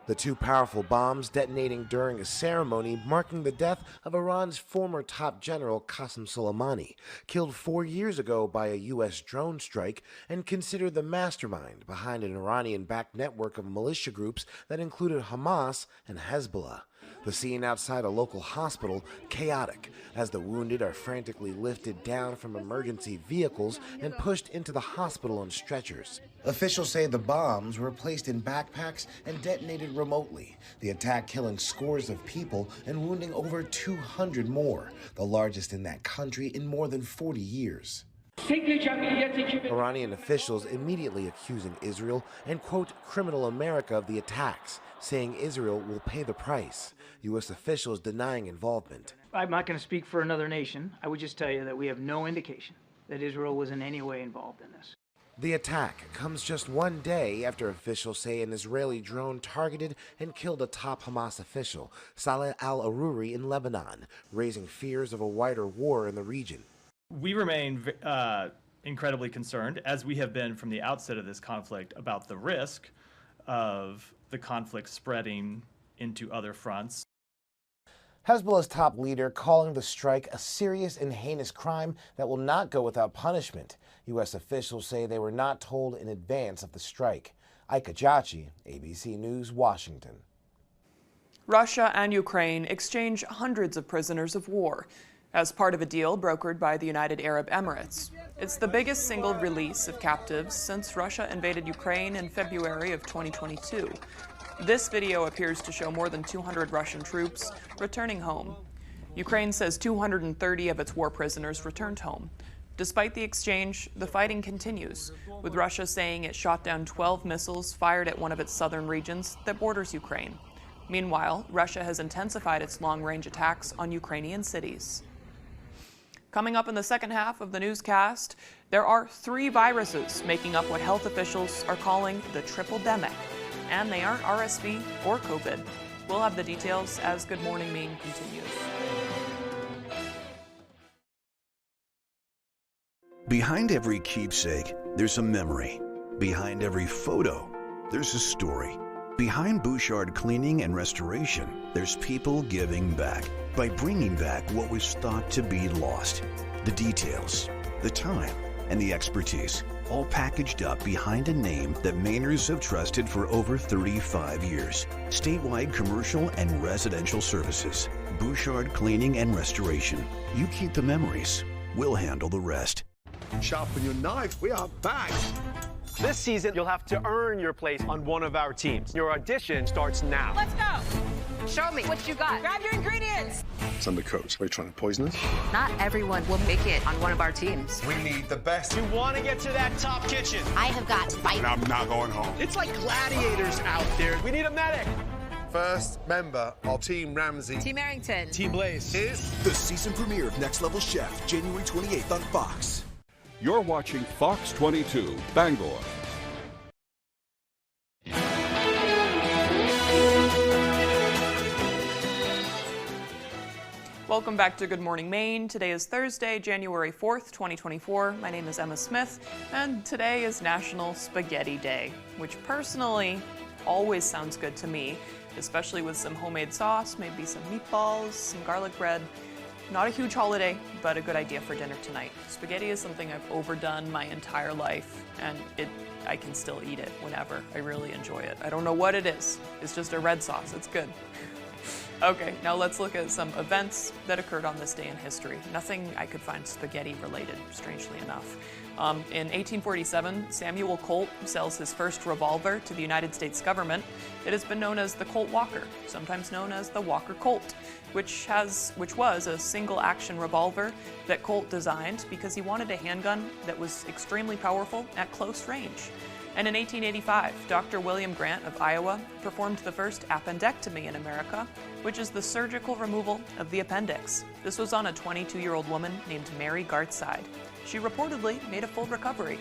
S17: The 2 powerful bombs detonating during a ceremony marking the death of Iran's former top general Qasem Soleimani, killed 4 years ago by a U.S. drone strike and considered the mastermind behind an Iranian-backed network of militia groups that included Hamas and Hezbollah. The scene outside a local hospital chaotic as the wounded are frantically lifted down from emergency vehicles and pushed into the hospital on stretchers. Officials say the bombs were placed in backpacks and detonated remotely, the attack killing scores of people and wounding over 200 more, the largest in that country in more than 40 years. Iranian officials immediately accusing Israel and, quote, criminal America of the attacks, saying Israel will pay the price. U.S. officials denying involvement.
S18: I'm not going to speak for another nation. I would just tell you that we have no indication that Israel was in any way involved in this.
S17: The attack comes just 1 day after officials say an Israeli drone targeted and killed a top Hamas official, Saleh al-Aruri, in Lebanon, raising fears of a wider war in the region.
S19: We remain incredibly concerned, as we have been from the outset of this conflict, about the risk of the conflict spreading into other fronts.
S17: Hezbollah's top leader calling the strike a serious and heinous crime that will not go without punishment. U.S. officials say they were not told in advance of the strike. Ika Jachi, ABC News, Washington.
S1: Russia and Ukraine exchange hundreds of prisoners of war as part of a deal brokered by the United Arab Emirates. It's the biggest single release of captives since Russia invaded Ukraine in February of 2022. This video appears to show more than 200 Russian troops returning home. Ukraine says 230 of its war prisoners returned home. Despite the exchange, the fighting continues, with Russia saying it shot down 12 missiles fired at one of its southern regions that borders Ukraine. Meanwhile, Russia has intensified its long-range attacks on Ukrainian cities. Coming up in the second half of the newscast, there are 3 viruses making up what health officials are calling the triple-demic. And they aren't RSV or COVID. We'll have the details as Good Morning Maine continues.
S20: Behind every keepsake, there's a memory.
S2: Behind every photo, there's a story. Behind Bouchard Cleaning and Restoration, there's people giving back by bringing back what was thought to be lost. The details, the time, and the expertise, all packaged up behind a name that Mainers have trusted for over 35 years. Statewide commercial and residential services. Bouchard Cleaning and Restoration. You keep the memories. We'll handle the rest.
S20: Sharpen your knife. We are back.
S21: This season, you'll have to earn your place on one of our teams. Your audition starts now.
S22: Let's go. Show me what you got. Grab your ingredients.
S20: It's undercooked. Are you trying to poison us?
S22: Not everyone will make it on one of our teams.
S20: We need the best.
S21: You want to get to that top kitchen.
S22: I have got to fight.
S20: And I'm not going home.
S21: It's like gladiators out there. We need a medic.
S20: First member of Team Ramsey.
S22: Team Arrington.
S21: Team Blaze.
S20: Is
S24: the season premiere of Next Level Chef, January 28th on Fox.
S25: You're watching Fox 22, Bangor.
S1: Welcome back to Good Morning Maine. Today is Thursday, January 4th, 2024. My name is Emma Smith, and today is National Spaghetti Day, which personally always sounds good to me, especially with some homemade sauce, maybe some meatballs, some garlic bread. Not a huge holiday, but a good idea for dinner tonight. Spaghetti is something I've overdone my entire life, and I can still eat it whenever. I really enjoy it. I don't know what it is. It's just a red sauce. It's good. Okay, now let's look at some events that occurred on this day in history. Nothing I could find spaghetti related, strangely enough. In 1847, Samuel Colt sells his first revolver to the United States government. It has been known as the Colt Walker, sometimes known as the Walker Colt, which was a single-action revolver that Colt designed because he wanted a handgun that was extremely powerful at close range. And in 1885, Dr. William Grant of Iowa performed the first appendectomy in America, which is the surgical removal of the appendix. This was on a 22-year-old woman named Mary Gartside. She reportedly made a full recovery.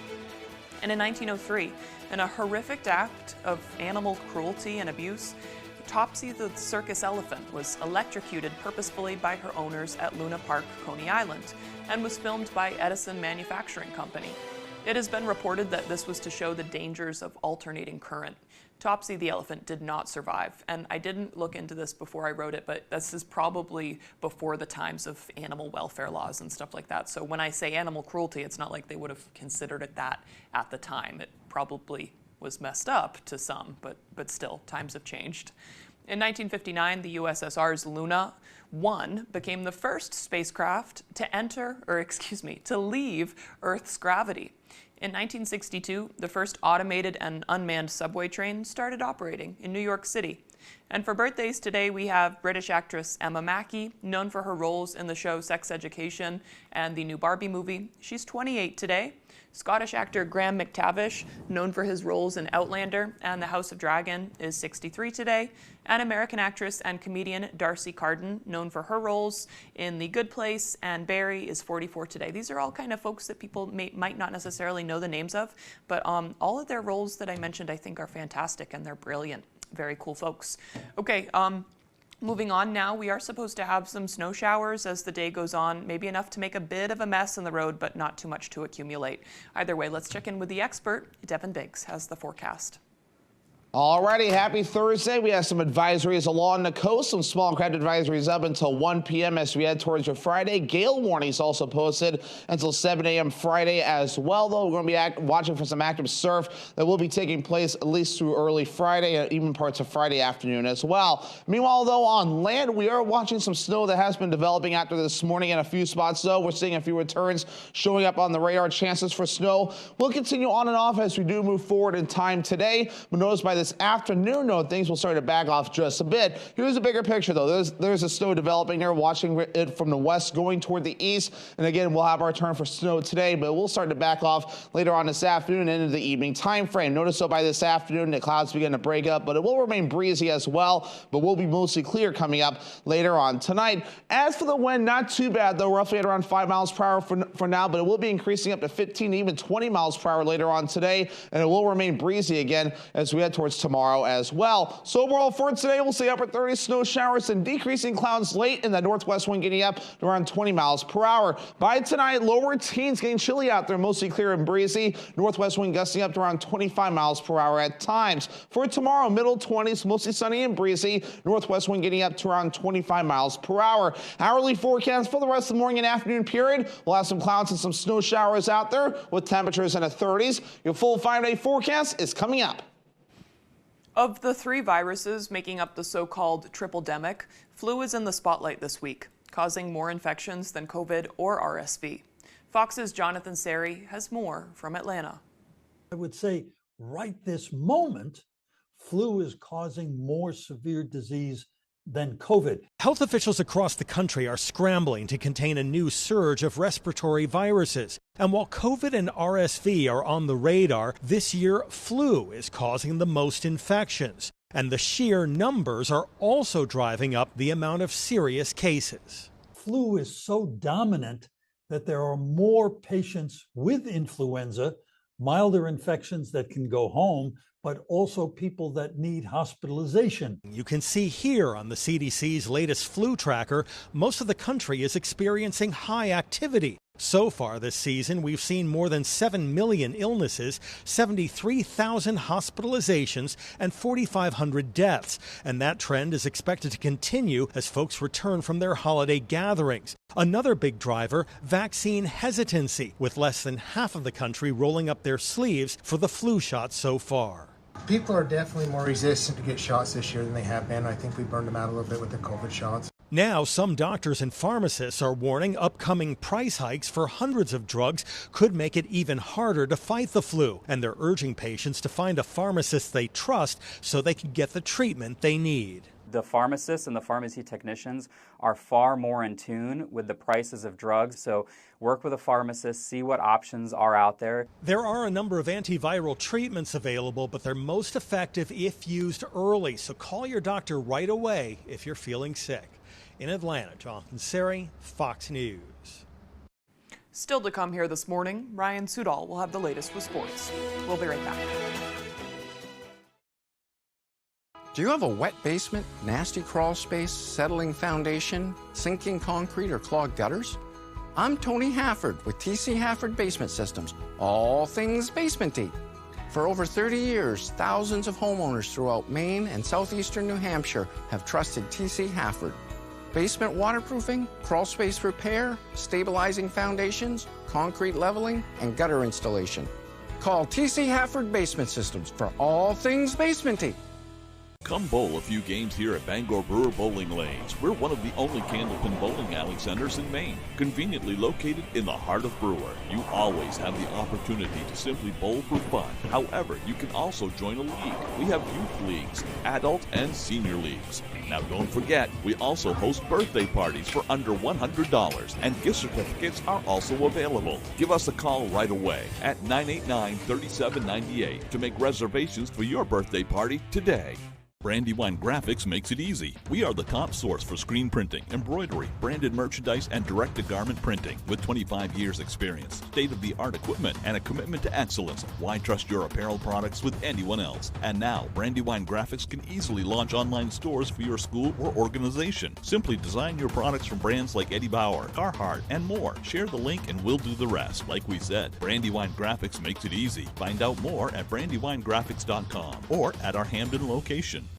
S1: And in 1903, in a horrific act of animal cruelty and abuse, Topsy the circus elephant was electrocuted purposefully by her owners at Luna Park, Coney Island, and was filmed by Edison Manufacturing Company. It has been reported that this was to show the dangers of alternating current. Topsy the elephant did not survive, and I didn't look into this before I wrote it, but this is probably before the times of animal welfare laws and stuff like that. So when I say animal cruelty, it's not like they would have considered it that at the time. It probably was messed up to some, but still, times have changed. In 1959, the USSR's Luna 1 became the first spacecraft to leave Earth's gravity. In 1962, the first automated and unmanned subway train started operating in New York City. And for birthdays today, we have British actress Emma Mackey, known for her roles in the show Sex Education and the new Barbie movie. She's 28 today. Scottish actor Graham McTavish, known for his roles in Outlander and The House of Dragon, is 63 today. And American actress and comedian Darcy Carden, known for her roles in The Good Place and Barry, is 44 today. These are all kind of folks that people might not necessarily know the names of, but all of their roles that I mentioned I think are fantastic and they're brilliant. Very cool folks. Okay, moving on now, we are supposed to have some snow showers as the day goes on, maybe enough to make a bit of a mess in the road, but not too much to accumulate. Either way, let's check in with the expert. Devin Biggs has the forecast.
S26: Alrighty, happy Thursday. We have some advisories along the coast, some small craft advisories up until 1 p.m. as we head towards your Friday. Gale warnings also posted until 7 a.m. Friday as well, though. We're going to be watching for some active surf that will be taking place at least through early Friday and even parts of Friday afternoon as well. Meanwhile, though, on land, we are watching some snow that has been developing after this morning in a few spots, though. We're seeing a few returns showing up on the radar. Chances for snow will continue on and off as we do move forward in time today. But notice by this afternoon, though, things will start to back off just a bit. Here's a bigger picture, though. There's a snow developing there, watching it from the west going toward the east. And again, we'll have our turn for snow today, but we'll start to back off later on this afternoon and into the evening time frame. Notice, though, by this afternoon, the clouds begin to break up, but it will remain breezy as well, but will be mostly clear coming up later on tonight. As for the wind, not too bad, though, roughly at around 5 miles per hour for now, but it will be increasing up to 15, even 20 miles per hour later on today, and it will remain breezy again as we head towards towards tomorrow as well. So overall for today, we'll see upper 30s snow showers and decreasing clouds late, and the northwest wind getting up to around 20 miles per hour. By tonight, lower teens, getting chilly out there, mostly clear and breezy. Northwest wind gusting up to around 25 miles per hour at times. For tomorrow, middle 20s, mostly sunny and breezy. Northwest wind getting up to around 25 miles per hour. Hourly forecast for the rest of the morning and afternoon period. We'll have some clouds and some snow showers out there with temperatures in the 30s. Your full 5-day forecast is coming up.
S1: Of the 3 viruses making up the so-called triple-demic, flu is in the spotlight this week, causing more infections than COVID or RSV. Fox's Jonathan Seri has more from Atlanta.
S3: I would say right this moment, flu is causing more severe disease than COVID.
S4: Health officials across the country are scrambling to contain a new surge of respiratory viruses. And while COVID and RSV are on the radar, this year flu is causing the most infections. And the sheer numbers are also driving up the amount of serious cases.
S3: Flu is so dominant that there are more patients with influenza, milder infections that can go home, but also people that need hospitalization.
S4: You can see here on the CDC's latest flu tracker, most of the country is experiencing high activity. So far this season, we've seen more than 7 million illnesses, 73,000 hospitalizations, and 4,500 deaths. And that trend is expected to continue as folks return from their holiday gatherings. Another big driver, vaccine hesitancy, with less than half of the country rolling up their sleeves for the flu shot so far.
S5: People are definitely more resistant to get shots this year than they have been. I think we burned them out a little bit with the COVID shots.
S4: Now, some doctors and pharmacists are warning upcoming price hikes for hundreds of drugs could make it even harder to fight the flu. And they're urging patients to find a pharmacist they trust so they can get the treatment they need.
S6: The pharmacists and the pharmacy technicians are far more in tune with the prices of drugs, so work with a pharmacist, see what options are out there.
S4: There are a number of antiviral treatments available, but they're most effective if used early, so call your doctor right away if you're feeling sick. In Atlanta, Jonathan Seri, Fox News.
S1: Still to come here this morning, Ryan Sudol will have the latest with sports. We'll be right back.
S7: Do you have a wet basement, nasty crawl space, settling foundation, sinking concrete, or clogged gutters? I'm Tony Hafford with TC Hafford Basement Systems, all things basement-y. For over 30 years, thousands of homeowners throughout Maine and southeastern New Hampshire have trusted TC Hafford. Basement waterproofing, crawl space repair, stabilizing foundations, concrete leveling, and gutter installation. Call TC Hafford Basement Systems for all things basement-y.
S33: Come bowl a few games here at Bangor Brewer Bowling Lanes. We're one of the only Candlepin bowling alley centers in Maine, conveniently located in the heart of Brewer. You always have the opportunity to simply bowl for fun. However, you can also join a league. We have youth leagues, adult and senior leagues. Now don't forget, we also host birthday parties for under $100, and gift certificates are also available. Give us a call right away at 989-3798 to make reservations for your birthday party today. Brandywine Graphics makes it easy. We are the top source for screen printing, embroidery, branded merchandise, and direct-to-garment printing. With 25 years experience, state-of-the-art equipment, and a commitment to excellence, why trust your apparel products with anyone else? And now, Brandywine Graphics can easily launch online stores for your school or organization. Simply design your products from brands like Eddie Bauer, Carhartt, and more. Share the link and we'll do the rest. Like we said, Brandywine Graphics makes it easy. Find out more at brandywinegraphics.com or at our Hamden location.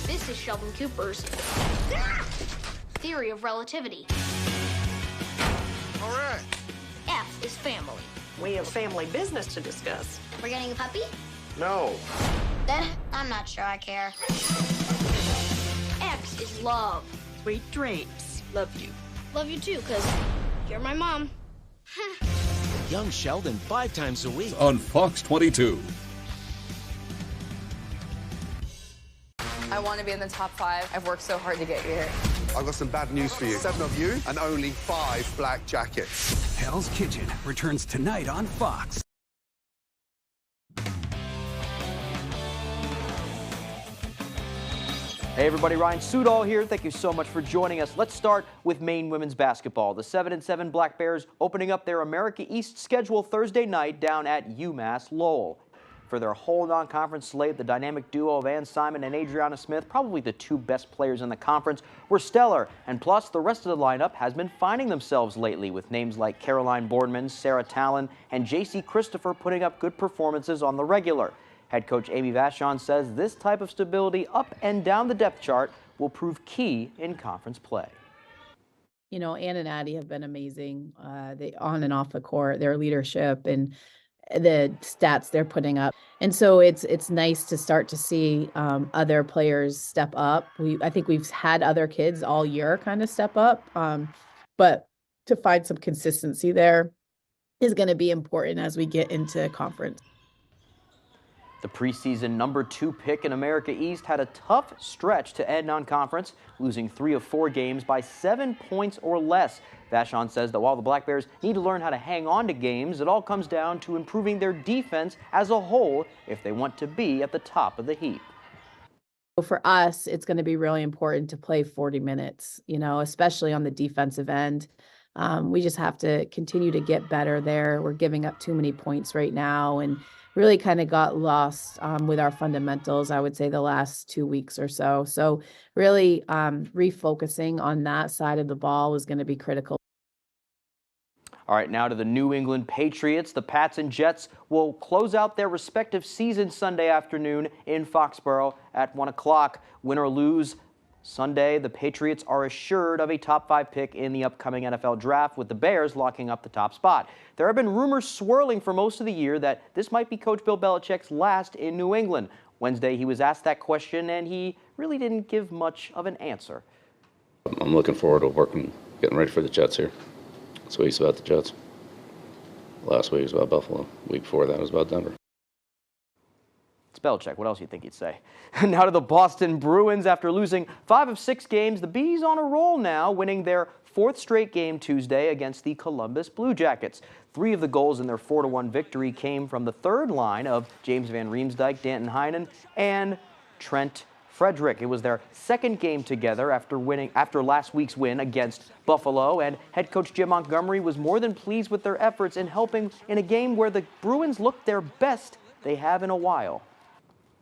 S8: This is Sheldon Cooper's theory of relativity.
S11: All right.
S8: F is family.
S23: We have family business to discuss.
S8: We're getting a puppy?
S11: No.
S8: Then I'm not sure I care. X is love.
S23: Sweet dreams. Love you.
S8: Love you too, because you're my mom.
S27: Young Sheldon 5 times a week.
S25: On Fox 22.
S28: I want to be in the top 5. I've worked so hard to get here.
S20: I've got some bad news for you. 7 of you and only 5 black jackets.
S24: Hell's Kitchen returns tonight on Fox.
S29: Hey everybody, Ryan Sudol here. Thank you so much for joining us. Let's start with Maine women's basketball. The 7-7 Black Bears opening up their America East schedule Thursday night down at UMass Lowell. For their whole non-conference slate, the dynamic duo of Ann Simon and Adriana Smith, probably the two best players in the conference, were stellar. And plus, the rest of the lineup has been finding themselves lately, with names like Caroline Boardman, Sarah Talon, and J.C. Christopher putting up good performances on the regular. Head coach Amy Vachon says this type of stability up and down the depth chart will prove key in conference play.
S9: You know, Ann and Addie have been amazing. They on and off the court, their leadership and the stats they're putting up. And so it's nice to start to see other players step up. I think we've had other kids all year kind of step up, but to find some consistency there is going to be important as we get into conference.
S29: The preseason number 2 pick in America East had a tough stretch to end non-conference, losing 3 of 4 games by 7 points or less. Vachon says that while the Black Bears need to learn how to hang on to games, it all comes down to improving their defense as a whole if they want to be at the top of the heap.
S9: For us, it's going to be really important to play 40 minutes, you know, especially on the defensive end. We just have to continue to get better there. We're giving up too many points right now and really kind of got lost with our fundamentals, I would say, the last 2 weeks or so. So really refocusing on that side of the ball is going to be critical.
S29: All right, now to the New England Patriots. The Pats and Jets will close out their respective seasons Sunday afternoon in Foxborough at 1 o'clock. Win or lose Sunday, the Patriots are assured of a top 5 pick in the upcoming NFL draft, with the Bears locking up the top spot. There have been rumors swirling for most of the year that this might be Coach Bill Belichick's last in New England. Wednesday, he was asked that question, and he really didn't give much of an answer.
S10: I'm looking forward to getting ready for the Jets here. This week's about the Jets. Last week was about Buffalo. Week before that was about Denver.
S29: It's Belichick. What else do you think he'd say? Now to the Boston Bruins. After losing 5 of 6 games, the Bees on a roll now, winning their 4th straight game Tuesday against the Columbus Blue Jackets. 3 of the goals in their 4-1 victory came from the third line of James Van Riemsdyk, Danton Heinen, and Trent Frederick. It was their 2nd game together after last week's win against Buffalo, and head coach Jim Montgomery was more than pleased with their efforts in helping in a game where the Bruins looked their best they have in a while.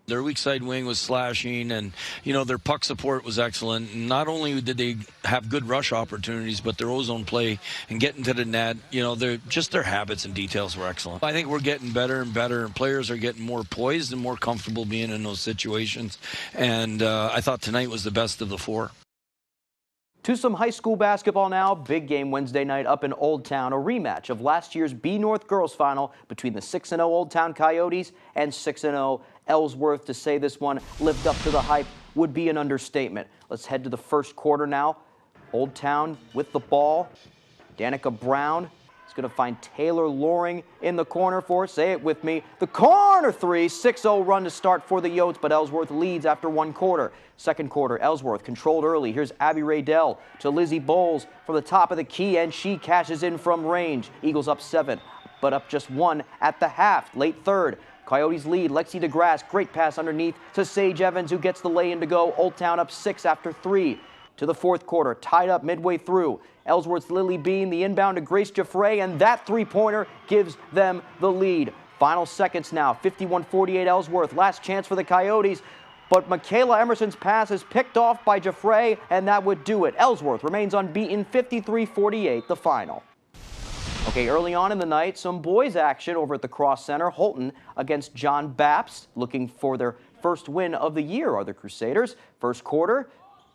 S12: Their weak side wing was slashing, and, you know, their puck support was excellent. And not only did they have good rush opportunities, but their ozone play and getting to the net, you know, their habits and details were excellent. I think we're getting better and better, and players are getting more poised and more comfortable being in those situations. And I thought tonight was the best of the 4.
S29: To some high school basketball now. Big game Wednesday night up in Old Town, a rematch of last year's B North girls final between the 6-0 Old Town Coyotes and 6-0 Ellsworth. To say this one lived up to the hype would be an understatement. Let's head to the first quarter now. Old Town with the ball. Danica Brown is going to find Taylor Loring in the corner for, say it with me, the corner 3. 6-0 run to start for the Yotes, but Ellsworth leads after 1 quarter. Second quarter, Ellsworth controlled early. Here's Abby Raydell to Lizzie Bowles from the top of the key, and she cashes in from range. Eagles up 7, but up just 1 at the half. Late third, Coyotes lead. Lexi DeGrasse, great pass underneath to Sage Evans, who gets the lay-in to go. Old Town up 6 after 3. To the fourth quarter, tied up midway through. Ellsworth's Lily Bean, the inbound to Grace Jaffray, and that 3-pointer gives them the lead. Final seconds now, 51-48 Ellsworth. Last chance for the Coyotes, but Michaela Emerson's pass is picked off by Jaffray, and that would do it. Ellsworth remains unbeaten, 53-48, the final. Okay, early on in the night, some boys action over at the Cross Center. Holton against John Bapps, looking for their first win of the year are the Crusaders. First quarter,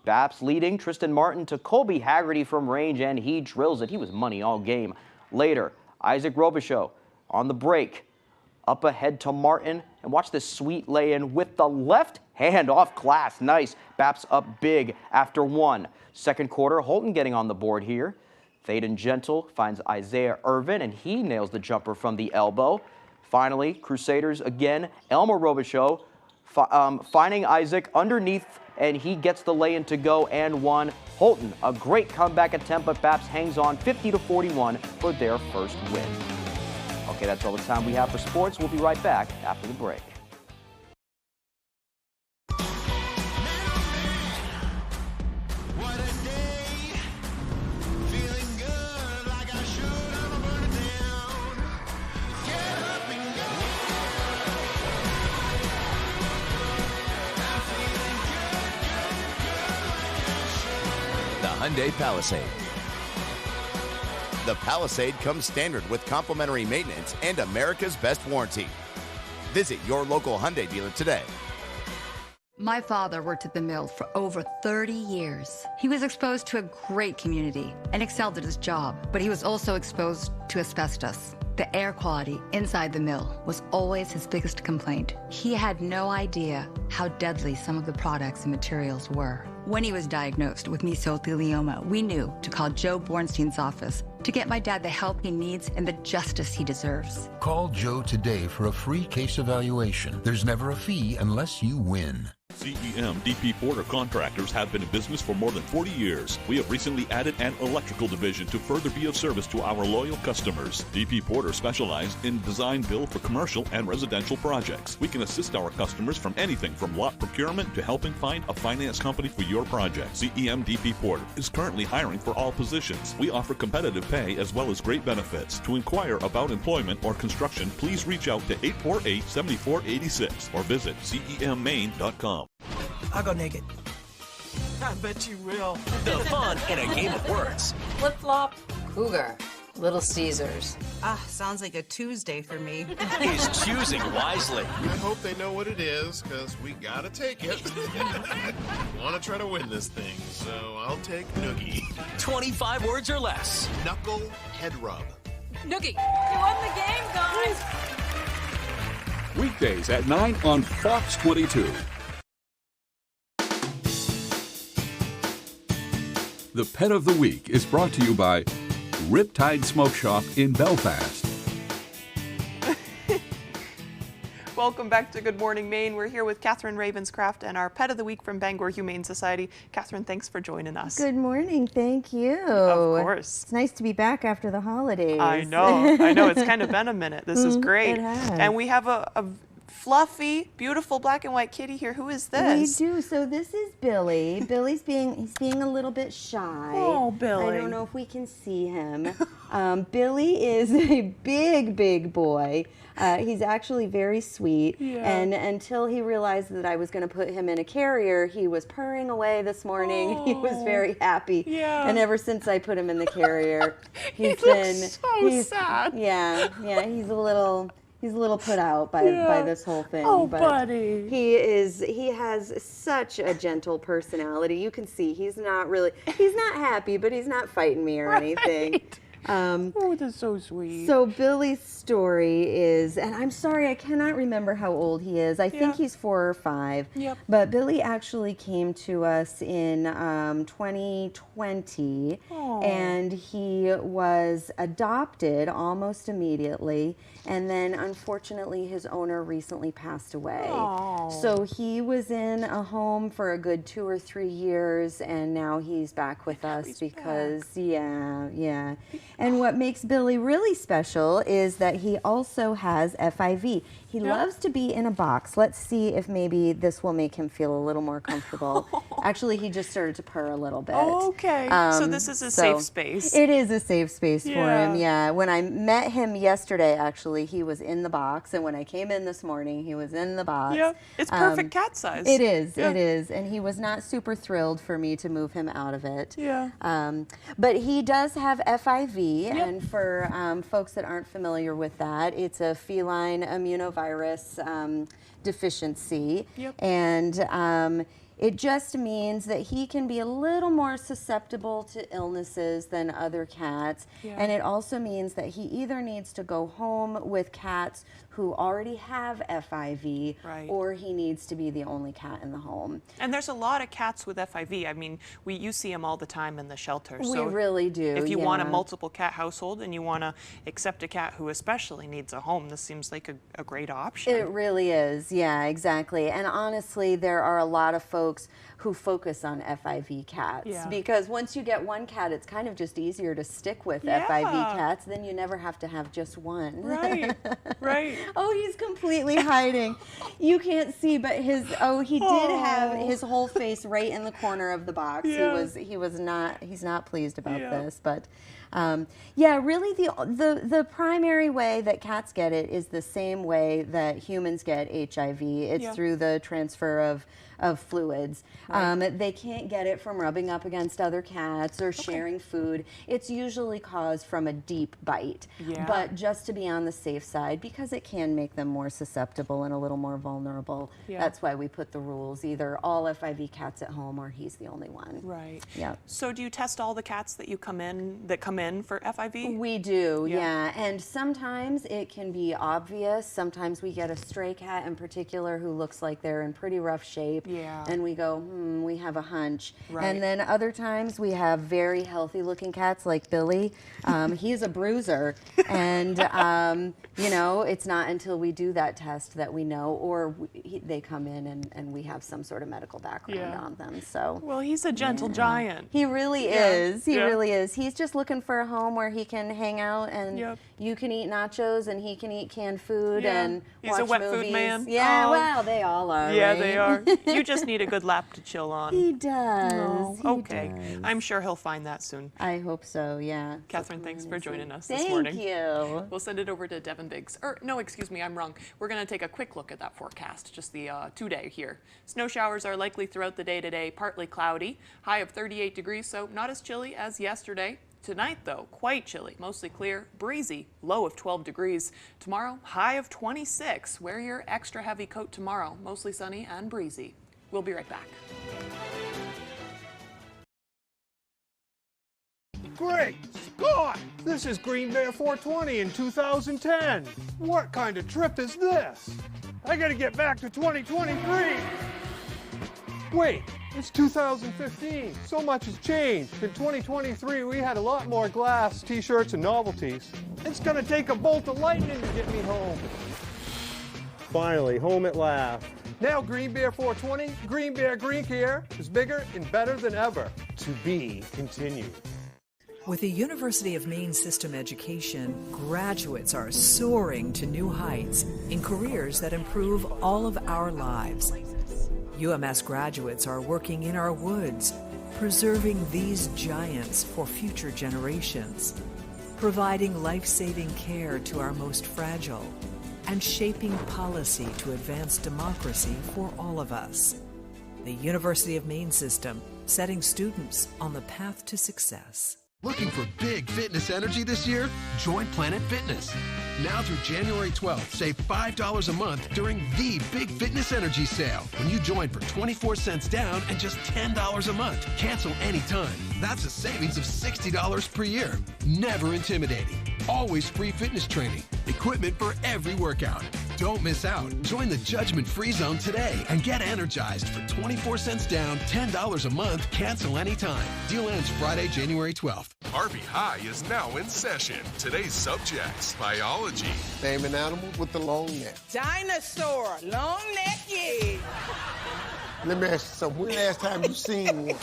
S29: Bapps leading Tristan Martin to Colby Haggerty from range, and he drills it. He was money all game. Later, Isaac Robichaud on the break, up ahead to Martin, and watch this sweet lay-in with the left hand off glass. Nice. Bapps up big after 1. Second quarter, Holton getting on the board here. Thaden Gentle finds Isaiah Irvin, and he nails the jumper from the elbow. Finally, Crusaders again. Elmer Robichaud finding Isaac underneath, and he gets the lay-in to go and 1. Holton, a great comeback attempt, but Bapps hangs on 50-41 for their first win. Okay, that's all the time we have for sports. We'll be right back after the break.
S2: Hyundai Palisade. The Palisade comes standard with complimentary maintenance and America's best warranty. Visit your local Hyundai dealer today.
S13: My father worked at the mill for over 30 years. He was exposed to a great community and excelled at his job, but he was also exposed to asbestos. The air quality inside the mill was always his biggest complaint. He had no idea how deadly some of the products and materials were. When he was diagnosed with mesothelioma, we knew to call Joe Bornstein's office to get my dad the help he needs and the justice he deserves.
S11: Call Joe today for a free case evaluation. There's never a fee unless you win.
S33: CEM DP Porter Contractors have been in business for more than 40 years. We have recently added an electrical division to further be of service to our loyal customers. DP Porter specialized in design build for commercial and residential projects. We can assist our customers from anything from lot procurement to helping find a finance company for your project. CEM DP Porter is currently hiring for all positions. We offer competitive pay as well as great benefits. To inquire about employment or construction, please reach out to 848-7486 or visit CEMMaine.com.
S14: I'll go naked. I bet you will.
S27: The fun in a game of words.
S28: Flip-flop. Cougar. Little Caesars.
S14: Sounds like a Tuesday for me.
S27: Is choosing wisely.
S15: I hope they know what it is, because we gotta take it. Want to try to win this thing, so I'll take Noogie.
S27: 25 words or less.
S15: Knuckle head rub.
S28: Noogie. You won the game, guys.
S25: Weekdays at 9 on Fox 22. The Pet of the Week is brought to you by Riptide Smoke Shop in Belfast.
S1: Welcome back to Good Morning Maine. We're here with Catherine Ravenscraft and our Pet of the Week from Bangor Humane Society. Catherine, thanks for joining us.
S16: Good morning. Thank you.
S1: Of course.
S16: It's nice to be back after the holidays.
S1: I know. It's kind of been a minute. This is great.
S16: It has.
S1: And we have a fluffy, beautiful black and white kitty here. Who is this?
S16: We do. So this is Billy. He's being a little bit shy.
S1: Oh, Billy.
S16: I don't know if we can see him. Billy is a big boy. He's actually very sweet. Yeah. And until he realized that I was going to put him in a carrier, he was purring away this morning. Oh. He was very happy.
S1: Yeah.
S16: And ever since I put him in the carrier, he's
S1: sad.
S16: Yeah. He's a little put out by this whole thing.
S1: Oh,
S16: but
S1: buddy.
S16: He has such a gentle personality. You can see he's not happy, but he's not fighting me or anything.
S1: Oh, that's so sweet.
S16: So Billy's story is, and I'm sorry, I cannot remember how old he is. I think he's 4 or 5.
S1: Yep.
S16: But Billy actually came to us in 2020, and he was adopted almost immediately. And then, unfortunately, his owner recently passed away.
S1: Aww.
S16: So he was in a home for a good 2 or 3 years, and now he's back with us because, yeah. And what makes Billy really special is that he also has FIV. He loves to be in a box. Let's see if maybe this will make him feel a little more comfortable. Actually, he just started to purr a little bit.
S1: Oh, okay. So this is a safe space.
S16: It is a safe space for him, yeah. When I met him yesterday, actually, he was in the box. And when I came in this morning, he was in the box.
S1: Yeah, it's perfect cat size.
S16: It is, it is. And he was not super thrilled for me to move him out of it.
S1: Yeah.
S16: But he does have FIV. And for folks that aren't familiar with that, it's a feline immunovirus deficiency. And it just means that he can be a little more susceptible to illnesses than other cats. And it also means that he either needs to go home with cats who already have FIV, or he needs to be the only cat in the home.
S1: And there's a lot of cats with FIV. I mean, you see them all the time in the shelter.
S16: We really do.
S1: If you want a multiple cat household and you want to accept a cat who especially needs a home, this seems like a great option.
S16: It really is. Yeah, exactly. And honestly, there are a lot of folks who focus on FIV cats because once you get one cat, it's kind of just easier to stick with FIV cats. Then you never have to have just one.
S1: Right.
S16: Oh, he's completely hiding. You can't see, but he did have his whole face right in the corner of the box. He's not pleased about this, but really the primary way that cats get it is the same way that humans get HIV. It's through the transfer of fluids.
S1: Right.
S16: They can't get it from rubbing up against other cats or sharing food. It's usually caused from a deep bite.
S1: Yeah.
S16: But just to be on the safe side, because it can make them more susceptible and a little more vulnerable, that's why we put the rules, either all FIV cats at home or he's the only one.
S1: Right.
S16: Yeah.
S1: So do you test all the cats that come in for FIV?
S16: We do, yeah. And sometimes it can be obvious. Sometimes we get a stray cat in particular who looks like they're in pretty rough shape.
S1: Yeah.
S16: And we go, we have a hunch.
S1: Right.
S16: And then other times we have very healthy looking cats like Billy. He's a bruiser. And, you know, it's not until we do that test that we know, or they come in and we have some sort of medical background on them. So.
S1: Well, he's a gentle giant.
S16: He really is. He really is. He's just looking for a home where he can hang out and you can eat nachos and he can eat canned food and
S1: he's
S16: watch
S1: a wet
S16: movies.
S1: food man.
S16: Yeah,
S1: Oh.
S16: well, they all are.
S1: Yeah,
S16: right?
S1: they are. You just need a good lap to chill on.
S16: He does.
S1: Oh,
S16: He
S1: okay.
S16: does.
S1: I'm sure he'll find that soon.
S16: I hope so, yeah.
S1: Catherine, thanks for joining us
S16: Thank
S1: this morning.
S16: you.
S1: We'll send it over to Devin Biggs. Or, no, excuse me, I'm wrong. We're going to take a quick look at that forecast, just the 2-day here. Snow showers are likely throughout the day today, partly cloudy, high of 38 degrees, so not as chilly as yesterday. Tonight, though, quite chilly, mostly clear, breezy, low of 12 degrees. Tomorrow, high of 26. Wear your extra heavy coat tomorrow, mostly sunny and breezy. We'll be right back.
S3: Great Scott! This is Green Bear 420 in 2010. What kind of trip is this? I gotta get back to 2023. Wait, it's 2015. So much has changed. In 2023, we had a lot more glass, t-shirts, and novelties. It's gonna take a bolt of lightning to get me home. Finally, home at last. Now Green Bear 420, Green Bear Green Care is bigger and better than ever. To be continued.
S4: With the University of Maine System Education, graduates are soaring to new heights in careers that improve all of our lives. UMS graduates are working in our woods, preserving these giants for future generations, providing life-saving care to our most fragile, and shaping policy to advance democracy for all of us. The University of Maine System, setting students on the path to success.
S5: Looking for big fitness energy this year? Join Planet Fitness. Now through January 12th, save $5 a month during the Big Fitness Energy Sale. When you join for 24 cents down and just $10 a month. Cancel anytime. That's a savings of $60 per year. Never intimidating. Always free fitness training. Equipment for every workout. Don't miss out. Join the judgment-free zone today and get energized for 24 cents down, $10 a month. Cancel anytime. Deal ends Friday, January 12th.
S6: Arby High is now in session. Today's subjects: biology.
S20: Name an animal with the long neck.
S14: Dinosaur, long neck, yeah.
S20: Let me ask you something. When the last time you seen one?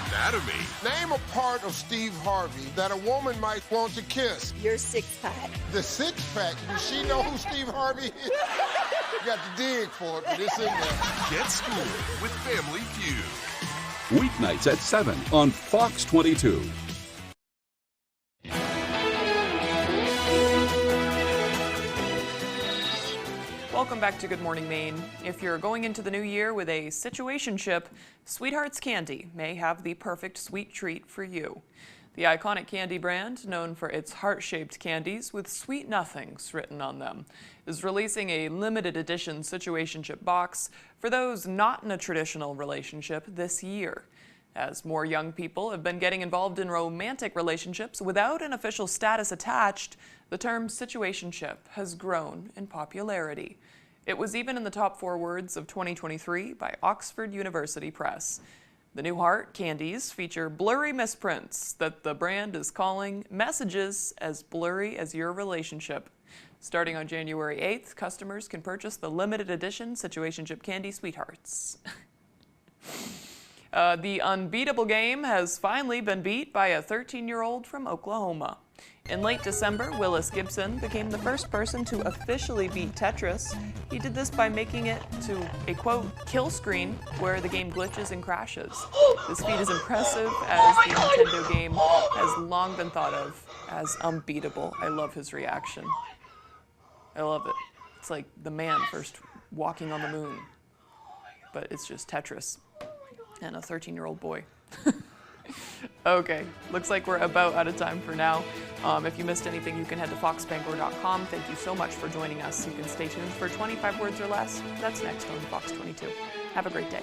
S6: Anatomy.
S20: Name a part of Steve Harvey that a woman might want to kiss.
S14: Your six-pack.
S20: The six-pack. Does she know who Steve Harvey is? You got to dig for it, but it's in there.
S6: Get schooled with Family Feud.
S25: Weeknights at 7 on Fox 22.
S1: Welcome back to Good Morning Maine. If you're going into the new year with a situationship, Sweethearts Candy may have the perfect sweet treat for you. The iconic candy brand, known for its heart-shaped candies with sweet nothings written on them, is releasing a limited edition situationship box for those not in a traditional relationship this year. As more young people have been getting involved in romantic relationships without an official status attached, the term situationship has grown in popularity. It was even in the top 4 words of 2023 by Oxford University Press. The new heart candies feature blurry misprints that the brand is calling messages as blurry as your relationship. Starting on January 8th, customers can purchase the limited edition situationship candy Sweethearts. The unbeatable game has finally been beat by a 13-year-old from Oklahoma. In late December, Willis Gibson became the first person to officially beat Tetris. He did this by making it to a, quote, kill screen where the game glitches and crashes. This feat is impressive as the Nintendo game has long been thought of as unbeatable. I love his reaction. I love it. It's like the man first walking on the moon, but it's just Tetris. and a 13-year-old boy. Okay, looks like we're about out of time for now. If you missed anything, you can head to foxbangor.com. Thank you so much for joining us. You can stay tuned for 25 words or less. That's next on Fox 22. Have a great day.